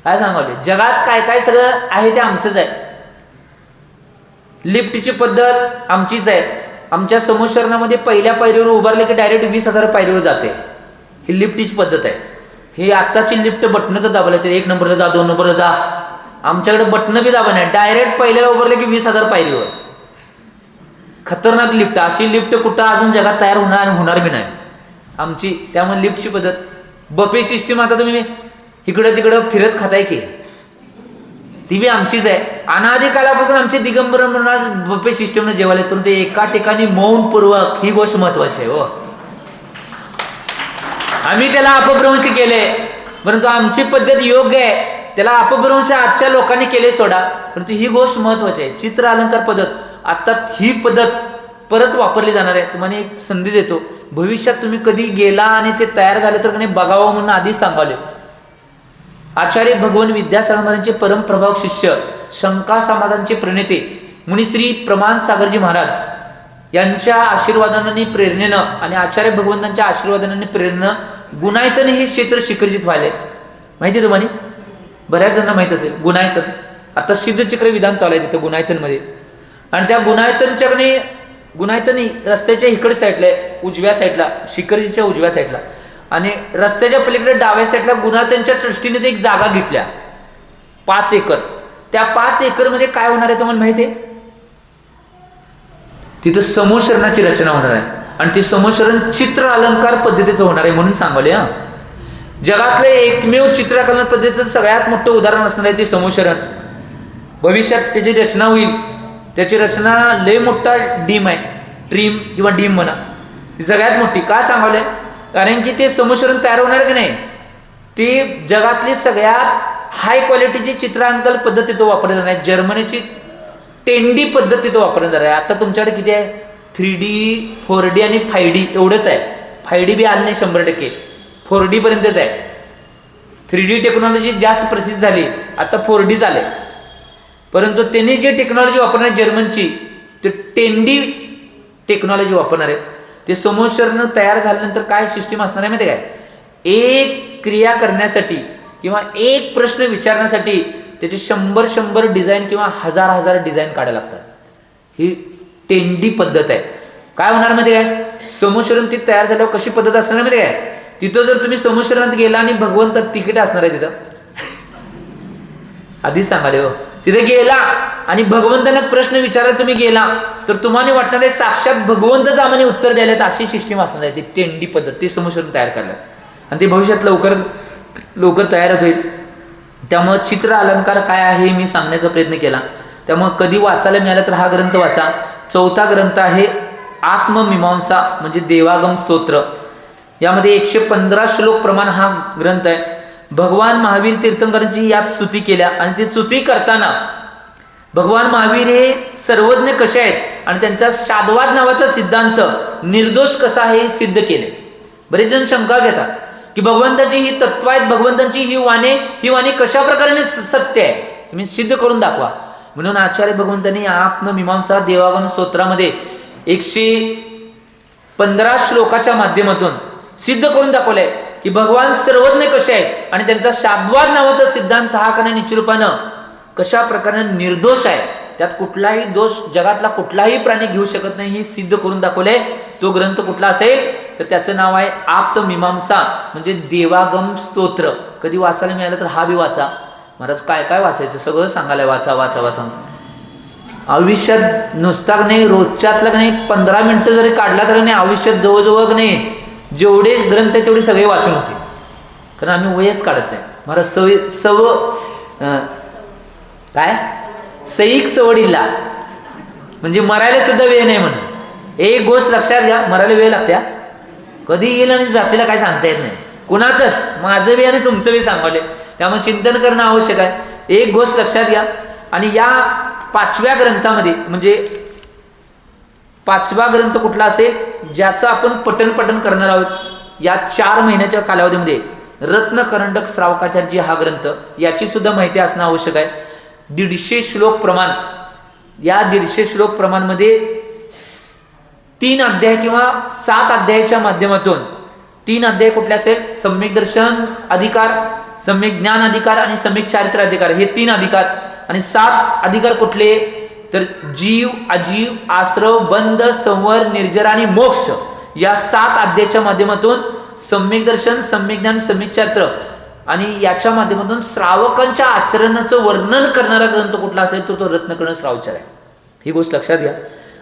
काय सांगावले जगात काय काय सगळं आहे ते आमचंच आहे. लिफ्टची पद्धत आमचीच आहे. आमच्या समोशरणामध्ये पहिल्या पायरीवर उभारले की डायरेक्ट 20,000 पायरीवर जाते. ही लिफ्टची पद्धत आहे. ही आत्ताची लिफ्ट बटणं तर दाबले ते 1 नंबरला जा 2 नंबरला जा. आमच्याकडे बटणं बी दाबा नाही, डायरेक्ट पहिल्याला उभारले की 20,000 पायरीवर. खतरनाक लिफ्ट. अशी लिफ्ट कुठं अजून जगात तयार होणार आणि होणार बी नाही आमची. त्यामुळे लिफ्टची पद्धत. बफे सिस्टीम आता तुम्ही इकडं तिकडं फिरत खाताय की ती बी आमचीच आहे. अनादी कालापासून आमचे दिगंबर महाराज बफे सिस्टमने जेवायला, परंतु एका ठिकाणी मौनपूर्वक ही गोष्ट महत्वाची आहे. हो आम्ही त्याला अपभ्रंश केले परंतु आमची पद्धत योग्य आहे. त्याला अपभ्रंश आजच्या लोकांनी केले सोडा, परंतु ही गोष्ट महत्वाची आहे. चित्र अलंकार पद्धत आता ही पद्धत परत वापरली जाणार आहे. तुम्हाला एक संधी देतो, भविष्यात तुम्ही कधी गेला आणि ते तयार झाले तर बघावं म्हणून आधीच सांगावले. आचार्य भगवान विद्यासागर महाराजांचे परमप्रभाव शिष्य शंका समाधानचे प्रणेते मुनिश्री प्रमाण सागरजी महाराज यांच्या आशीर्वादाने प्रेरणेनं आणि आचार्य भगवंतांच्या आशीर्वादाने प्रेरणेनं गुणायतन हे क्षेत्र शिखरजित व्हायले. माहिती तुम्हाला बऱ्याच जणांना माहित असेल. गुणायतन आता सिद्धचक्र विधान चालू आहे तिथं गुणायतन मध्ये. आणि त्या गुणायतनच्याकडे गुणायतन रस्त्याच्या इकडे साईडला आहे, उजव्या साईडला, शिखरजीच्या उजव्या साईडला. आणि रस्त्याच्या पलीकडे डाव्या साईडला गुणायतनच्या ट्रस्टीने एक जागा घेतल्या 5 एकर. त्या 5 एकर मध्ये काय होणार आहे तुम्हाला माहिती आहे? तिथं समूहशरणाची रचना होणार आहे. आणि ते समूहशरण चित्र अलंकार पद्धतीचं होणार आहे म्हणून सांगले. जगातले एकमेव चित्रकला पद्धतीचं सगळ्यात मोठं उदाहरण असणार आहे ते समूहशरण. भविष्यात त्याची रचना होईल. त्याची रचना लय मोठा डीम आहे, ट्रीम किंवा डीम म्हणा, ती सगळ्यात मोठी. का सांगले? कारण की ते समूहशरण तयार होणार की नाही ते जगातली सगळ्यात हाय क्वालिटीची चित्रांकन पद्धत तिथं वापरली जाणार आहे. जर्मनीची 10D पद्धत तिथं वापरली जाणार आहे. आता तुमच्याकडे किती आहे? 3D 4D आणि 5D एवढंच आहे. 5D बी आलं नाही 100%, 4D पर्यंतच आहे. 3D टेक्नॉलॉजी जास्त प्रसिद्ध झाली, आता 4D झाले. परंतु त्यांनी जे टेक्नॉलॉजी वापरणार जर्मनची ते 10D टेक्नॉलॉजी वापरणार आहे. ते समूहशरण तयार झाल्यानंतर काय सिस्टीम असणार आहे माहिती काय? एक क्रिया करण्यासाठी किंवा एक प्रश्न विचारण्यासाठी त्याचे 100 डिझाईन किंवा 1000 डिझाईन काढायला लागतात. ही 10D पद्धत आहे. काय होणार माहिती काय? समूहशरण ती तयार झाल्यावर कशी पद्धत असणार माहिती काय? तिथं जर तुम्ही समूहशरणात गेला आणि भगवंतात तिकीट असणार आहे तिथं आधीच सांगाले. हो तिथे गेला आणि भगवंतांना प्रश्न विचारायला तुम्ही गेला तर तुम्हाला वाटणार आहे साक्षात भगवंतच आम्हाला उत्तर द्यायला. अशी सिस्टीम असणार आहे ती 10D पद्धत. ते समूहशरण तयार करण्यात आणि ते भविष्यात लवकर तयार होईल. त्यामुळे चित्र अलंकार काय आहे मी सांगण्याचा प्रयत्न केला. त्यामुळे कधी वाचायला मिळाला तर हा ग्रंथ वाचा. 4था ग्रंथ आहे आत्ममीमांसा म्हणजे देवागम स्तोत्र. यामध्ये 115 श्लोक प्रमाण हा ग्रंथ आहे. भगवान महावीर तीर्थंकरांची यात स्तुती केल्या आणि ती स्तुती करताना भगवान महावीर हे सर्वज्ञ कसे आहेत आणि त्यांचा शाद्वाद नावाचा सिद्धांत निर्दोष कसा आहे हे सिद्ध केले. बरेच जण शंका घेतात की भगवंताची ही तत्व आहेत, भगवंतांची ही वाणी कशा प्रकारे सत्य आहे, तुम्ही सिद्ध करून दाखवा. म्हणून आचार्य भगवंतांनी आत्ममीमांसा देवागम स्तोत्रामध्ये 115 श्लोकाच्या माध्यमातून सिद्ध करून दाखवलंय की भगवान सर्वज्ञ कसे आहेत आणि त्यांचा शाद्वाद नावाचा सिद्धांत हा करणं निश्चितपणे कशा प्रकारे निर्दोष आहे. त्यात कुठलाही दोष जगातला कुठलाही प्राणी घेऊ शकत नाही हे सिद्ध करून दाखवलंय. तो ग्रंथ कुठला असेल तर त्याचं नाव आहे आप्तमीमांसा म्हणजे देवागम स्तोत्र. कधी वाचायला मिळालं तर हा बी वाचा. महाराज काय काय वाचायचं सगळं सांगायला वाचा वाचा वाचा. आयुष्यात नुसता नाही, रोजच्यातलं नाही 15 मिनिटं जरी काढला तर नाही, आयुष्यात जवळजवळ नाही जेवढे ग्रंथ आहेत तेवढे सगळे वाचन होते. कारण आम्ही वयच काढत नाही. मला काय सईक सवडीला म्हणजे मरायला सुद्धा वेळ नाही म्हणून. एक गोष्ट लक्षात घ्या, मरायला वेळ लागत्या, कधी येईल आणि जातीला काय सांगता येत नाही कुणाचंच. माझं बी आणि तुमचं बी सांगावले. त्यामुळे चिंतन करणं आवश्यक आहे. एक गोष्ट लक्षात घ्या. आणि या 5व्या ग्रंथामध्ये म्हणजे 5वा ग्रंथ कुठला असेल ज्याचं आपण पठण करणार आहोत या 4 महिन्याच्या कालावधीमध्ये, रत्नकरंडक श्रावकाचार्य हा ग्रंथ, याची सुद्धा माहिती असणं आवश्यक आहे. 150 श्लोक प्रमाण. या 150 श्लोक प्रमाणमध्ये 3 अध्याय किंवा 7 अध्यायाच्या माध्यमातून 3 अध्याय कुठले असेल, सम्यक दर्शन अधिकार, सम्यक ज्ञान अधिकार आणि सम्यक चारित्र्य अधिकार, हे 3 अधिकार. आणि 7 अधिकार कुठले तर जीव, अजीव, आश्रव, बंध, संवर, निर्जरा आणि मोक्ष, या 7 अध्यायाच्या माध्यमातून सम्यक दर्शन, सम्यक ज्ञान, सम्यक चारित्र्य आणि याच्या माध्यमातून श्रावकांच्या आचरणाचं वर्णन करणारा ग्रंथ कुठला असेल तर तो रत्नकर्ण श्रावचार आहे. ही गोष्ट लक्षात घ्या.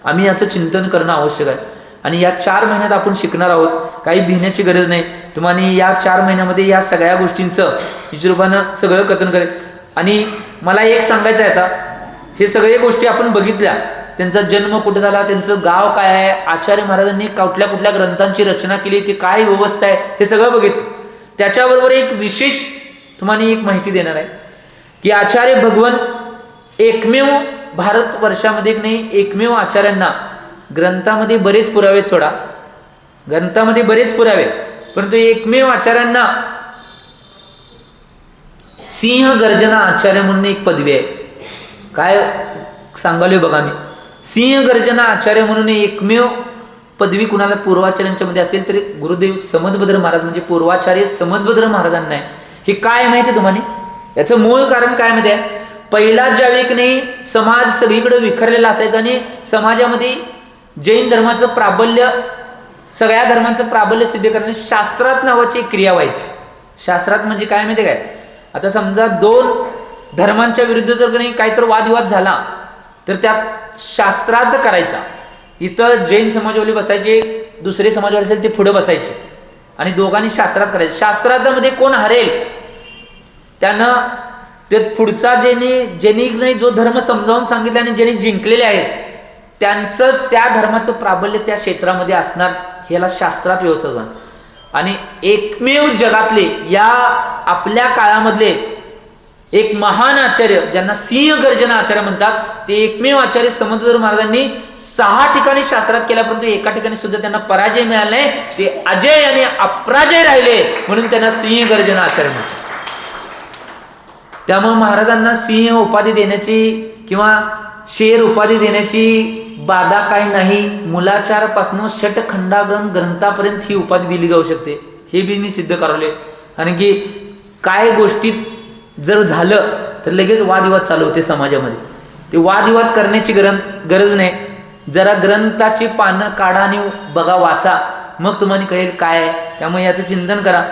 आम्ही याचं चिंतन करणं आवश्यक आहे. आणि या 4 महिन्यात आपण शिकणार आहोत. काही भिण्याची गरज नाही. तुम्हाला या 4 महिन्यामध्ये या सगळ्या गोष्टींचं हिशोबानं सगळं कथन करेल. आणि मला एक सांगायचं आहे, आता हे सगळे गोष्टी आपण बघितल्या, त्यांचा जन्म कुठे झाला, त्यांचं गाव काय आहे, आचार्य महाराजांनी कुठल्या कुठल्या ग्रंथांची रचना केली, ती काय व्यवस्था आहे, हे सगळं बघितलं. त्याच्याबरोबर एक विशेष तुम्हाला एक माहिती देणार आहे की आचार्य भगवान एकमेव भारतवर्षामध्ये नाही, एकमेव आचार्यांना ग्रंथामध्ये बरेच पुरावे सोडा, ग्रंथामध्ये बरेच पुरावे, परंतु एकमेव आचार्यांना सिंह गर्जना आचार्य म्हणून एक पदवी आहे. काय सांगालोय बघा मी, सिंह गर्जना आचार्य म्हणून एकमेव पदवी कुणाला पूर्वाचार्यांच्या मध्ये असेल तरी गुरुदेव समदभद्र महाराज म्हणजे पूर्वाचार्य समदभद्र महाराजांना आहे. हे काय माहिती आहे तुम्हाला? याचं मूळ कारण काय माहिती आहे? पहिला ज्यावेळी की नाही समाज सगळीकडे विखरलेला असायचा आणि समाजामध्ये जैन धर्माचं प्राबल्य, सगळ्या धर्मांचं प्राबल्य सिद्ध करण्यासाठी शास्त्रात नावाची एक क्रिया व्हायची. शास्त्रात म्हणजे काय माहिती काय? आता समजा 2 धर्मांच्या विरुद्ध जर काही काहीतरी वादविवाद झाला तर त्यात शास्त्रार्थ करायचा. इथं जैन समाजवाले बसायचे, दुसरे समाजवाले असेल ते पुढे बसायचे आणि दोघांनी शास्त्रार्थ करायचे. शास्त्रार्थामध्ये कोण हरेल त्यानं ते पुढचा ज्यांनी नाही जो धर्म समजावून सांगितला आणि ज्यांनी जिंकलेले आहेत त्यांचंच त्या धर्माचं प्राबल्य त्या क्षेत्रामध्ये असणार, ह्याला शास्त्रात व्यवस्थापन. आणि एकमेव जगातले या आपल्या काळामधले एक महान आचार्य ज्यांना सिंह गर्जना आचार्य म्हणतात, ते एकमेव आचार्य समदभद्र महाराजांनी 6 ठिकाणी शास्त्रात केल्या, परंतु एका ठिकाणी सुद्धा त्यांना पराजय मिळाला नाही. ते अजय आणि अपराजय राहिले म्हणून त्यांना सिंह गर्जना आचार्य म्हणतात. त्यामुळे महाराजांना सिंह उपाधी देण्याची किंवा शेर उपाधी देण्याची बाधा काही नाही. मूलाचारापासून षटखंडागम ग्रंथापर्यंत ही उपाधी दिली जाऊ शकते. हे बी मी सिद्ध करवले. कारण की काय गोष्टीत जर झालं तर लगेच वादविवाद चालू होते समाजामध्ये. ते वादविवाद करण्याची गरज नाही. जरा ग्रंथाची पानं काढा आणि बघा, वाचा, मग तुम्हाला कळेल काय आहे. त्यामुळे याचं चिंतन करा.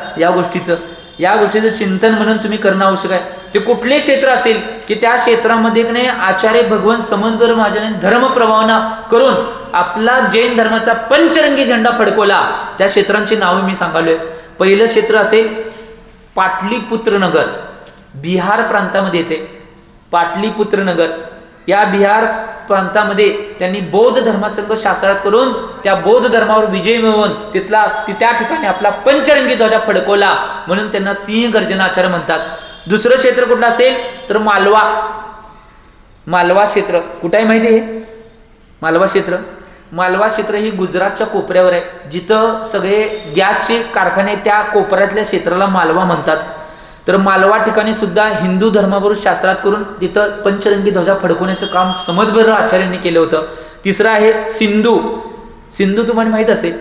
या गोष्टीचं चिंतन म्हणून तुम्ही करणं आवश्यक आहे. ते कुठले क्षेत्र असेल की त्या क्षेत्रामध्ये नाही आचार्य भगवान समदभद्र महाराजांनी धर्म प्रभावना करून आपला जैन धर्माचा पंचरंगी झेंडा फडकवला. त्या क्षेत्रांची नावे मी सांगालोय. पहिलं क्षेत्र असेल पाटलीपुत्र नगर, बिहार प्रांतामध्ये येते. पाटलीपुत्र नगर या बिहार प्रांतामध्ये त्यांनी बौद्ध धर्मासंघ शास्त्रात करून त्या बौद्ध धर्मावर विजय मिळवून त्या ठिकाणी आपला पंचरंगी ध्वजा फडकवला म्हणून त्यांना सिंह गर्जना आचार्य म्हणतात. दुसरं क्षेत्र कुठलं असेल तर मालवा क्षेत्र. कुठे आहे माहिती आहे? मालवा क्षेत्र ही गुजरातच्या कोपऱ्यावर आहे. जिथं सगळे गॅसचे कारखाने त्या कोपऱ्यातल्या क्षेत्राला मालवा म्हणतात. तर मालवा ठिकाणी सुद्धा हिंदू धर्मावरून शास्त्रात करून तिथं पंचरंगी ध्वजा फडकवण्याचं काम समदभद्र आचार्यांनी केलं होतं. तिसरं आहे सिंधू तुम्हाला माहीत असेल.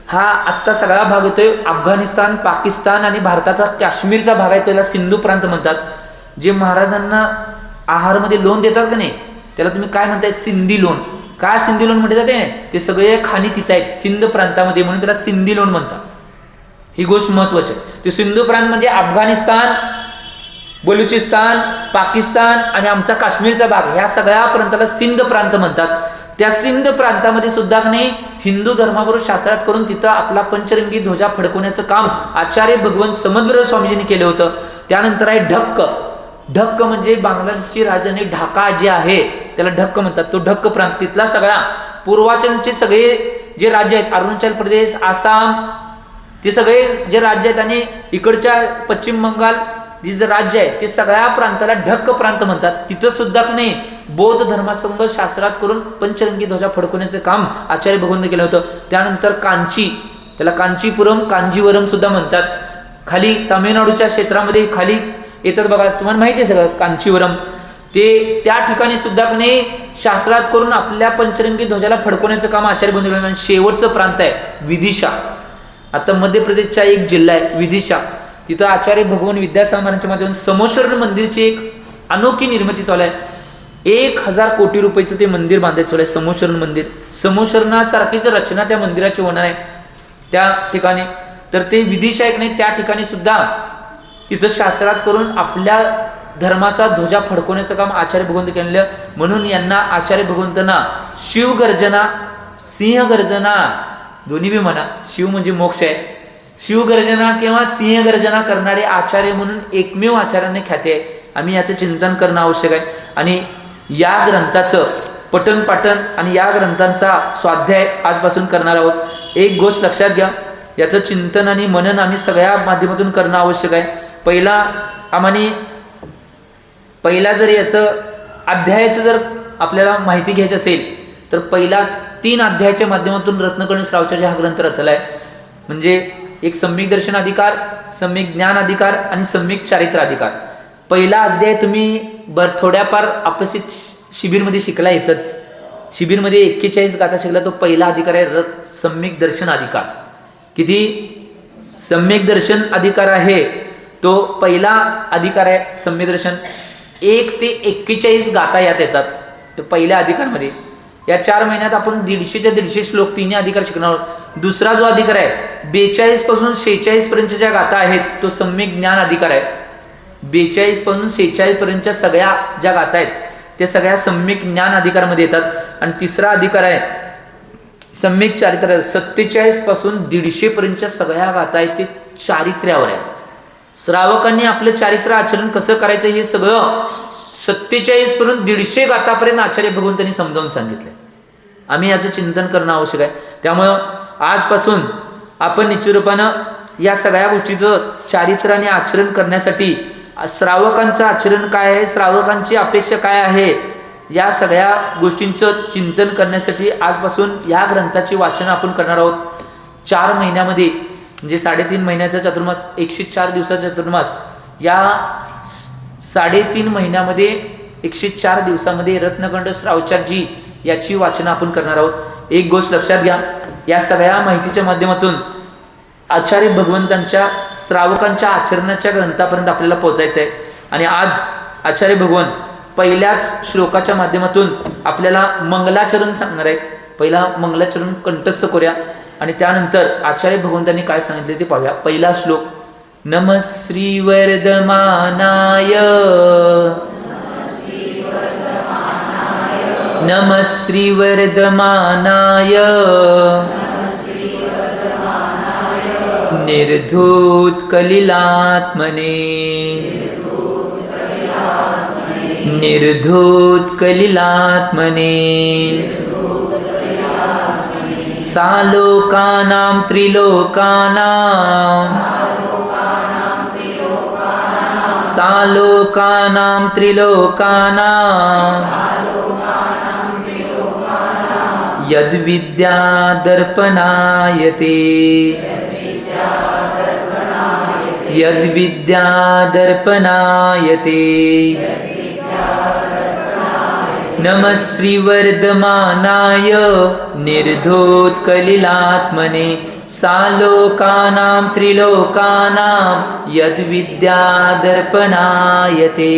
हा आत्ता सगळा भाग येतोय अफगाणिस्तान, पाकिस्तान आणि भारताचा काश्मीरचा भाग आहे. त्याला सिंधू प्रांत म्हणतात. जे महाराजांना आहारमध्ये लोण देतात का नाही त्याला तुम्ही काय म्हणताय? सिंधी लोण. काय सिंधी लोण म्हणतात? ते सगळे खाणी तिथं आहेत सिंध प्रांतामध्ये म्हणून त्याला सिंधी लोण म्हणतात. ही गोष्ट महत्वाची आहे. ते सिंधू प्रांत म्हणजे अफगाणिस्तान, बलुचिस्तान, पाकिस्तान आणि आमचा काश्मीरचा भाग, ह्या सगळ्या प्रांताला सिंध प्रांत म्हणतात. त्या सिंध प्रांतामध्ये सुद्धा नाही हिंदू धर्माबरोबर शास्त्रात करून तिथं आपला पंचरंगी ध्वजा फडकवण्याचं काम आचार्य भगवंत समद्र स्वामीजींनी केलं होतं. त्यानंतर आहे ढक्क. ढक्क म्हणजे बांगलादेशची राजधानी ढाका जी आहे त्याला ढक्क म्हणतात. तो ढक्क प्रांत तिथला सगळा पूर्वाचलचे सगळे जे राज्य आहेत, अरुणाचल प्रदेश, आसाम, ते सगळे जे राज्य आहेत आणि इकडच्या पश्चिम बंगाल जे राज्य आहे ते सगळ्या प्रांताला ढक्क प्रांत म्हणतात. तिथं सुद्धा नाही बौद्ध धर्मासंग शास्त्रात करून पंचरंगी ध्वजा फडकवण्याचं काम आचार्य भगवंत केलं होतं. त्यानंतर कांची, त्याला कांचीपुरम, कांजीवरम सुद्धा म्हणतात. खाली तामिळनाडूच्या क्षेत्रामध्ये खाली येतात बघा, तुम्हाला माहिती आहे सगळं कांचीवरम. ते त्या ठिकाणी सुद्धा नाही शास्त्रात करून आपल्या पंचरंगी ध्वजाला फडकवण्याचं काम आचार्य भगवंत केलं. आणि शेवटचं प्रांत आहे विदिशा. आता मध्य प्रदेशचा एक जिल्हा आहे विदिशा. तिथं आचार्य भगवान विद्यासागरांच्या माध्यमातून समोशरण मंदिरची एक अनोखी निर्मिती चालू आहे. 1000 कोटी रुपयाचं ते मंदिर बांधायचं चालू आहे, समोशरण मंदिर. समोशरणासारखीच रचना त्या मंदिराची होणार आहे त्या ठिकाणी. तर ते विदिशा एक नाही त्या ठिकाणी सुद्धा तिथं शास्त्रात करून आपल्या धर्माचा ध्वजा फडकवण्याचं काम आचार्य भगवंत केलेलं. म्हणून यांना आचार्य भगवंतना शिवगर्जना, सिंहगर्जना दोन्ही बी म्हणा, शिव म्हणजे मोक्ष आहे, शिवगर्जना किंवा सिंहगर्जना करणारे आचार्य म्हणून एकमेव आचार्याने ख्याती आहे. आम्ही याचं चिंतन करणं आवश्यक आहे. आणि या ग्रंथाचं पठण पाठन आणि या ग्रंथांचा स्वाध्याय आजपासून करणार आहोत. एक गोष्ट लक्षात घ्या, याचं चिंतन आणि मनन आम्ही सगळ्या माध्यमातून करणं आवश्यक आहे. पहिला जर याचं अध्यायाचं जर आपल्याला माहिती घ्यायची असेल तर पहिला 3 अध्यायाच्या माध्यमातून रत्नकर्णी श्रावचार्य हा ग्रंथ रचला आहे. म्हणजे एक सम्यक दर्शन अधिकार, सम्यक ज्ञान अधिकार आणि सम्यक चारित्र अधिकार. पहिला अध्याय तुम्ही थोड्याफार आपसित शिबिरमध्ये शिकला येतच. शिबिरमध्ये 41 गाथा शिकला. तो पहिला अधिकार आहे सम्यक दर्शन अधिकार. किती सम्यक दर्शन अधिकार आहे तो पहिला अधिकार आहे सम्यक दर्शन. 1 ते 41 गाथा यात येतात तर पहिल्या अधिकारमध्ये. या 4 महिन्यात आपण 150च्या 150 श्लोक 3 अधिकार शिकणार आहोत. दुसरा जो अधिकार आहे 42 पासून 46 पर्यंतच्या ज्या गाथा आहेत तो सम्यक ज्ञान अधिकार आहे. 42 पासून 46 पर्यंतच्या सगळ्या ज्या गाथा आहेत त्या सगळ्या सम्यक ज्ञान अधिकारमध्ये येतात. आणि तिसरा अधिकार आहे सम्यक चारित्र. 47 पासून 150 पर्यंतच्या सगळ्या गाथा आहेत ते चारित्र्यावर आहे. श्रावकांनी आपलं चारित्र आचरण कसं करायचं हे सगळं 47 पर्यंत 150 गाथापर्यंत आचार्य भगवंतांनी समजावून सांगितलंय. आम्ही याचं चिंतन करणं आवश्यक आहे. त्यामुळं आजपासून आपण निश्चितरूपानं या सगळ्या गोष्टीचं चारित्र आणि आचरण करण्यासाठी श्रावकांचं आचरण काय आहे, श्रावकांची अपेक्षा काय आहे, या सगळ्या गोष्टींचं चिंतन करण्यासाठी आजपासून या ग्रंथाची वाचन आपण करणार आहोत. 4 महिन्यामध्ये म्हणजे 3.5 महिन्याचा चातुर्मास, 104 दिवसाचा चातुर्मास, या 3.5 महिन्यामध्ये 104 दिवसामध्ये रत्नकंठ श्रावचार्यजी याची वाचन आपण करणार आहोत. एक गोष्ट लक्षात घ्या, या सगळ्या माहितीच्या माध्यमातून आचार्य भगवंतांच्या श्रावकांच्या आचरणाच्या ग्रंथापर्यंत आपल्याला पोहोचायचं आहे. आणि आज आचार्य भगवान पहिल्याच श्लोकाच्या माध्यमातून आपल्याला मंगलाचरण सांगणार आहेत. पहिला मंगलाचरण कंठस्थ करूया आणि त्यानंतर आचार्य भगवंतांनी काय सांगितले ते पाहूया. पहिला श्लोक. नमः श्री वर्धमानाय, नमः श्री वर्धमानाय, निर्धूत कलिलात्मने, निर्धूत कलिलात्मने, सालोकानां त्रिलोकानां, सालोकानां त्रिलोकानां, यद्विद्या दर्पणायते, यद्विद्या दर्पणायते. नमः श्री वर्धमानाय, निर्धूत कलिलात्मने, सालोकानां त्रिलोकानां, यद्विद्या दर्पणायते.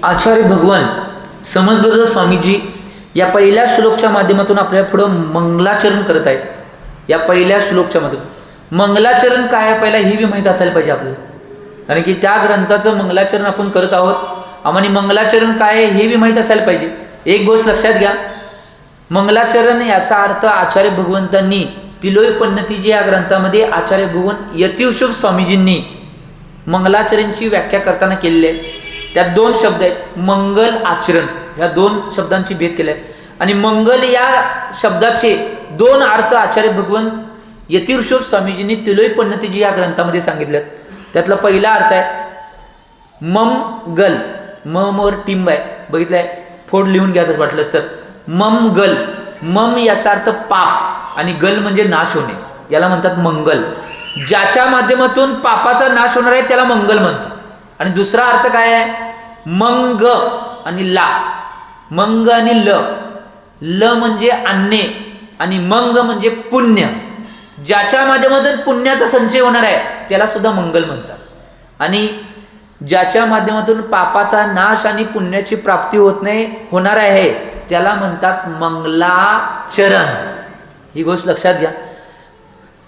आचार्य भगवान समजबरोबर स्वामीजी या पहिल्या श्लोकच्या माध्यमातून आपल्या पुढं मंगलाचरण करत आहेत. या पहिल्या श्लोकच्या मधून मंगलाचरण काय आहे पहिला ही बी माहीत असायला पाहिजे आपल्याला, कारण की त्या ग्रंथाचं मंगलाचरण आपण करत आहोत. आम्हाला मंगलाचरण काय आहे हे बी माहीत असायला पाहिजे. एक गोष्ट लक्षात घ्या, मंगलाचरण याचा अर्थ आचार्य भगवंतांनी तिलोपन्नती या ग्रंथामध्ये आचार्य भगवान यतिवशुभ स्वामीजींनी मंगलाचरणची व्याख्या करताना केलेली आहे. त्यात दोन शब्द आहेत, मंगल आचरण, ह्या दोन शब्दांची भेद केली आहे. आणि मंगल या शब्दाचे दोन अर्थ आचार्य भगवान यतिवशुभ स्वामीजींनी तिलोपन्नती या ग्रंथामध्ये सांगितले. त्यातला पहिला अर्थ आहे मम गल, मम वर टिंब आहे, बघितलंय, फोड लिहून घ्यायचं वाटलंच तर. मम गल, मम याचा अर्थ पाप आणि गल म्हणजे नाश होणे, याला म्हणतात मंगल. ज्याच्या माध्यमातून पापाचा नाश होणार आहे त्याला मंगल म्हणतात. आणि दुसरा अर्थ काय आहे, मंग आणि ला, मंग आणि ल, ल म्हणजे आणणे आणि मंग म्हणजे पुण्य. ज्याच्या माध्यमातून पुण्याचा संचय होणार आहे त्याला सुद्धा मंगल म्हणतात. आणि ज्याच्या माध्यमातून पापाचा नाश आणि पुण्याची प्राप्ती होत नाही होणार आहे त्याला म्हणतात मंगलाचरण. ही गोष्ट लक्षात घ्या.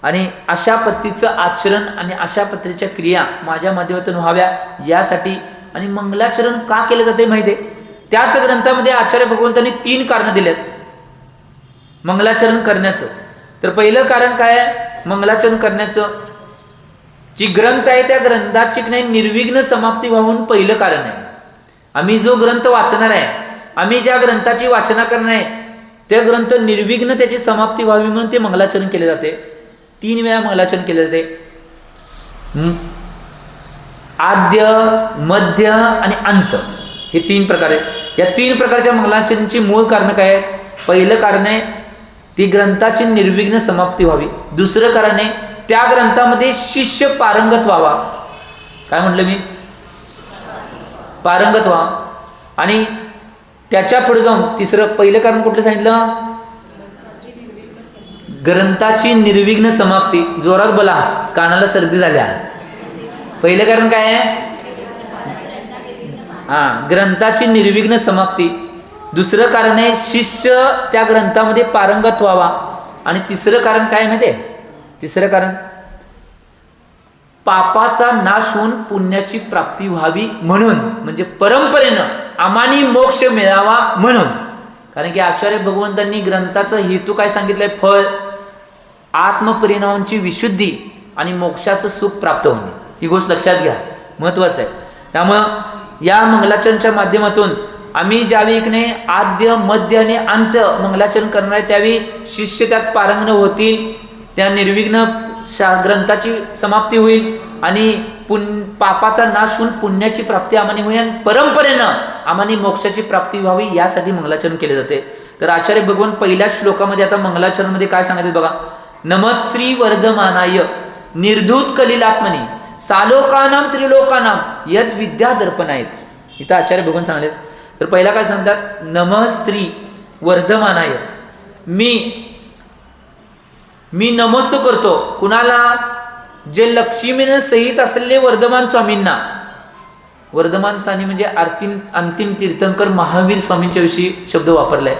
आणि अशा पद्धतीचं आचरण आणि अशा पद्धतीच्या क्रिया माझ्या माध्यमातून व्हाव्या यासाठी. आणि मंगलाचरण का केले जाते माहिती आहे, त्याच ग्रंथामध्ये आचार्य भगवंतांनी 3 कारणं दिलेत मंगलाचरण करण्याचं. तर पहिलं कारण काय आहे मंगलाचरण करण्याचं, जी ग्रंथ आहे त्या ग्रंथाची नाही निर्विघ्न समाप्ती व्हावून पहिलं कारण आहे. आम्ही जो ग्रंथ वाचणार आहे, आम्ही ज्या ग्रंथाची वाचना करणार आहे त्या ग्रंथ निर्विघ्न त्याची समाप्ती व्हावी म्हणून ते मंगलाचरण केले जाते. 3 वेळा मंगलाचरण केले जाते, आद्य, मध्य आणि अंत, हे 3 प्रकार आहेत. या 3 प्रकारच्या मंगलाचरणची मूळ कारण काय आहेत. पहिलं कारण आहे ती ग्रंथाची निर्विघ्न समाप्ती व्हावी. दुसरं कारण आहे त्या ग्रंथामध्ये शिष्य पारंगत व्हावा. काय म्हटलं मी, पारंगत व्हा. आणि त्याच्या पुढे जाऊन तिसरं, पहिलं कारण कुठलं सांगितलं, ग्रंथाची निर्विघ्न समाप्ती. जोरात बोला, कानाला सर्दी झाल्या. पहिलं कारण काय आहे, ग्रंथाची निर्विघ्न समाप्ती. दुसरं कारण आहे शिष्य त्या ग्रंथामध्ये पारंगत व्हावा. आणि तिसरं कारण काय माहिती आहे, तिसरं कारण पापाचा नाश होऊन पुण्याची प्राप्ती व्हावी म्हणून, म्हणजे परंपरेनं आम्हानी मोक्ष मिळावा म्हणून. कारण की आचार्य भगवंतांनी ग्रंथाचा हेतू काय सांगितलंय, फळ, आत्मपरिणामांची विशुद्धी आणि मोक्षाचं सुख प्राप्त होणे. ही गोष्ट लक्षात घ्या, महत्वाचं आहे. त्यामुळं या मंगलाचरणच्या माध्यमातून आम्ही ज्यावेळी इकडे आद्य, मध्य आणि अंत मंगलाचरण करणार आहे त्यावेळी शिष्य त्यात पारंगण होतील, त्या निर्विघ्न ग्रंथाची समाप्ती होईल आणि पापाचा नाश होऊन पुण्याची प्राप्ती आम्हाला होईल आणि परंपरेनं आम्हाला मोक्षाची प्राप्ती व्हावी यासाठी मंगलाचरण केले जाते. तर आचार्य भगवान पहिल्या श्लोकामध्ये आता मंगलाचरणमध्ये काय सांगितले बघा, नमश्री वर्धमानाय निर्धूत कलिलात्मनी सालोकानाम त्रिलोकानाम यद विद्या दर्पण आहेत. इथं आचार्य भगवान सांगले. तर पहिला काय सांगतात, नमश्री वर्धमानाय, मी नमस्ते करतो कुणाला, जे लक्ष्मीनं सहित असलेले वर्धमान स्वामींना. वर्धमान स्वामी म्हणजे अंतिम तीर्थंकर महावीर स्वामींच्या विषयी शब्द वापरलाय.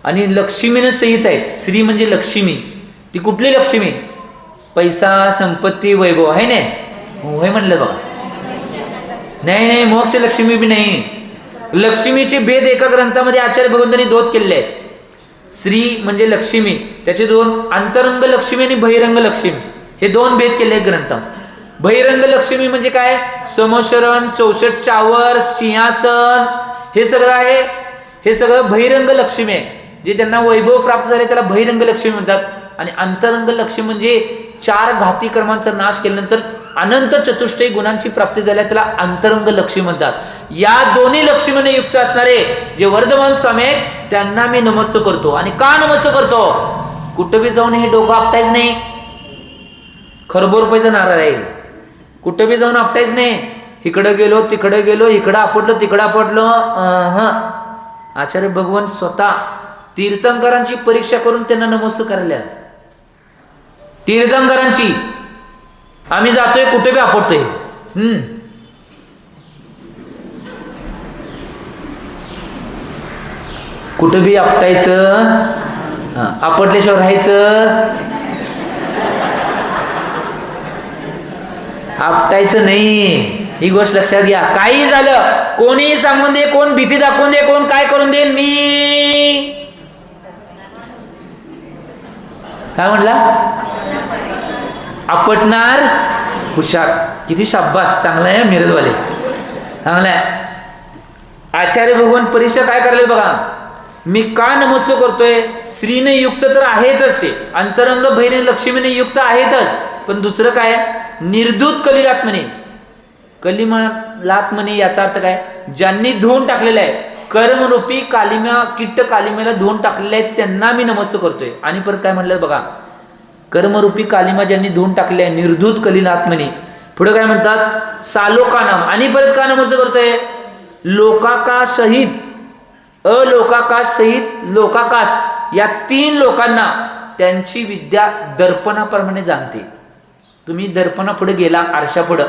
आणि लक्ष्मीनं सहित आहेत. श्री म्हणजे लक्ष्मी, ती कुठली लक्ष्मी, पैसा, संपत्ती, वैभव आहे ना, होय म्हणलं बघा. नाही, मोक्ष लक्ष्मी बी नाही. लक्ष्मीचे भेद एका ग्रंथामध्ये आचार्य भगवंतांनी 2 केलेले आहेत. श्री म्हणजे लक्ष्मी, त्याचे 2 अंतरंग लक्ष्मी आणि बहिरंग लक्ष्मी, हे 2 भेद केले ग्रंथात. बहिरंग लक्ष्मी म्हणजे काय, समशरण, 64 चावर, सिंहासन, हे सगळं आहे. हे सगळं बहिरंग लक्ष्मी आहे. जे त्यांना वैभव प्राप्त झाले त्याला बहिरंग लक्ष्मी म्हणतात. आणि अंतरंग लक्ष्मी म्हणजे 4 घाती कर्मांचा नाश केल्यानंतर अनंत चतुष्टय गुणांची प्राप्ती झाल्या त्याला अंतरंग लक्ष्मी म्हणतात. या दोन्ही लक्ष्मीने युक्त असणारे जे वर्धमान स्वामी आहेत त्यांना मी नमस्ते करतो. आणि का नमस्ते करतो, कुठं बी जाऊन हे डोकं आपटायच नाही. खरबो रुपयाचा नारळ आहे, कुठं बी जाऊन आपटायच नाही. इकडं गेलो तिकडं गेलो, इकडं आपटलो तिकडं आपटलो. आचार्य भगवान स्वतः तीर्थंकरांची परीक्षा करून त्यांना नमस्ते करायला. तीर्थंकरांची, आम्ही जातोय कुठे बी आपटतोय. कुठं बी आपटायचं, आपटल्याशिवाय राहायचं, आपटायचं नाही. ही गोष्ट लक्षात घ्या. काही झालं, कोणी सांगून दे, कोण भीती दाखवून दे, कोण काय करून दे, मी काय म्हणला, आपटणार हुशार. किती शाब्बास, चांगला आहे मिरजवाले, चांगला आहे. आचार्य भगवान परीक्षा काय करायला बघा. मी का नमस्कार करतोय. स्त्रीने युक्त तर आहेतच, ते अंतरंग बहिणी लक्ष्मीने युक्त आहेतच, पण दुसरं काय, निर्धूत कलिलात्मने. कलिलात्मने याचा अर्थ काय, ज्यांनी धुवून टाकलेलं आहे, कर्मरूपी कालिमा, किट्ट कालिमेला धुवून टाकलेले आहेत, त्यांना मी नमस्कार करतोय. आणि परत काय म्हणलं बघा, कर्मरूपी कालिमा ज्यांनी धुवून टाकले आहे, निर्धूत कलिलात्मने. पुढे काय म्हणतात, सालोकानाम. आणि परत का नमस्कार करतोय, लोकाकाश सहित, अलोकाकाश सहित लोकाकाश, या 3 लोकांना त्यांची विद्या दर्पणाप्रमाणे जाणते. तुम्ही दर्पणा पुढे गेला, आरशा पुढं,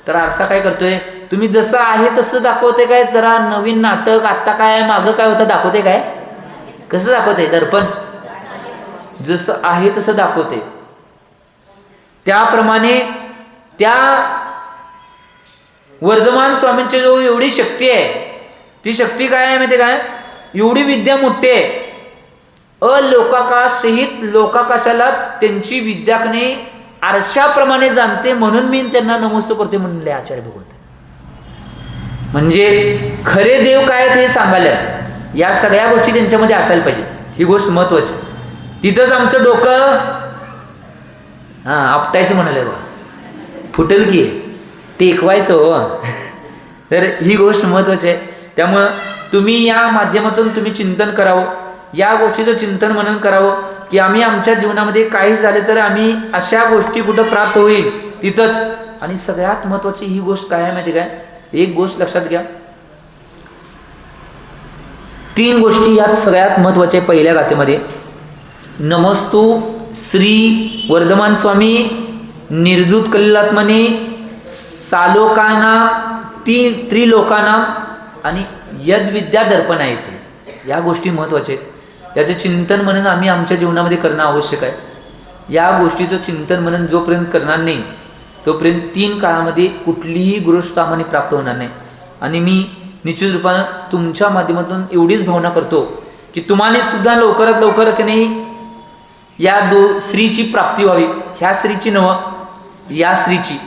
तर आरसा काय करतोय, तुम्ही जसं आहे तसं दाखवते काय, जरा नवीन नाटक, आत्ता काय आहे, मागं काय होतं दाखवते काय, कसं दाखवते दर्पण, जसं आहे तसं दाखवते. त्याप्रमाणे त्या वर्धमान स्वामींच्या जो एवढी शक्ती आहे, ती शक्ती काय आहे माहिती काय, एवढी विद्या मोठी आहे, अलोकाकाश सहित लोकाकाशाला त्यांची विद्याकने आरशाप्रमाणे जाणते, म्हणून मी त्यांना नमस्कार करते म्हणले आचार्य भगवंत. म्हणजे खरे देव काय हे सांगायला, या सगळ्या गोष्टी त्यांच्यामध्ये असायला पाहिजे. ही गोष्ट महत्वाची. तिथंच आमचं डोकं आपटायचं म्हणाले बा, फुटेल की टेकवायचं हो. तर ही गोष्ट महत्वाची आहे. त्यामुळं तुम्ही या माध्यमातून तुम्ही चिंतन करावं, या गोष्टीचं चिंतन मनन करावं, की आम्ही आमच्या जीवनामध्ये काही झाले तर आम्ही अशा गोष्टी कुठं प्राप्त होईल तिथंच. आणि सगळ्यात महत्वाची ही गोष्ट काय आहे माहिती काय, एक गोष्ट लक्षात घ्या, 3 गोष्टी यात सगळ्यात महत्वाच्या. पहिल्या गाथेमध्ये नमस्तु श्री वर्धमान स्वामी निर्धूत कलिलात्मने सालोकानाम त्रिलोकानाम आणि यद्विद्या दर्पण येते. या गोष्टी महत्वाच्या आहेत. याचे चिंतन मनन आम्ही आमच्या जीवनामध्ये करणं आवश्यक आहे. या गोष्टीचं चिंतन मनन जोपर्यंत करणार नाही तोपर्यंत 3 काळामध्ये कुठलीही गोष्ट आम्हाला प्राप्त होणार नाही. आणि मी निश्चित रूपानं तुमच्या माध्यमातून एवढीच भावना करतो की तुम्हाला सुद्धा लवकरात लवकर की नाही या स्त्रीची प्राप्ती व्हावी. ह्या स्त्रीची नव, या स्त्रीची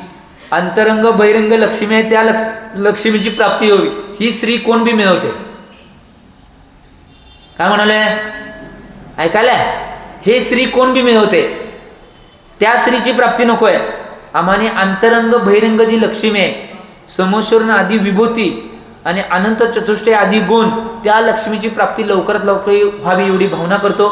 अंतरंग बहिरंग लक्ष्मी आहे, त्या लक्ष्मीची प्राप्ती व्हावी. ही स्त्री कोण बी मिळवते. काय म्हणाले ऐकायला, हे स्त्री कोण बी मिळवते, त्या स्त्रीची प्राप्ती नको आहे आम्हाने. अंतरंग बहिरंग जी लक्ष्मी आहे, समोश्वरण आदी विभूती आणि अनंत चतुष्टय आदी गुण, त्या लक्ष्मीची प्राप्ती लवकरात लवकर व्हावी एवढी भावना करतो.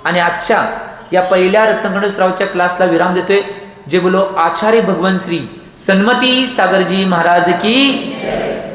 आणि आजच्या या पहिल्या रत्नखंड श्रावच्या क्लासला विराम देतोय. जे बोलो आचार्य भगवान श्री सन्मती सागरजी महाराज की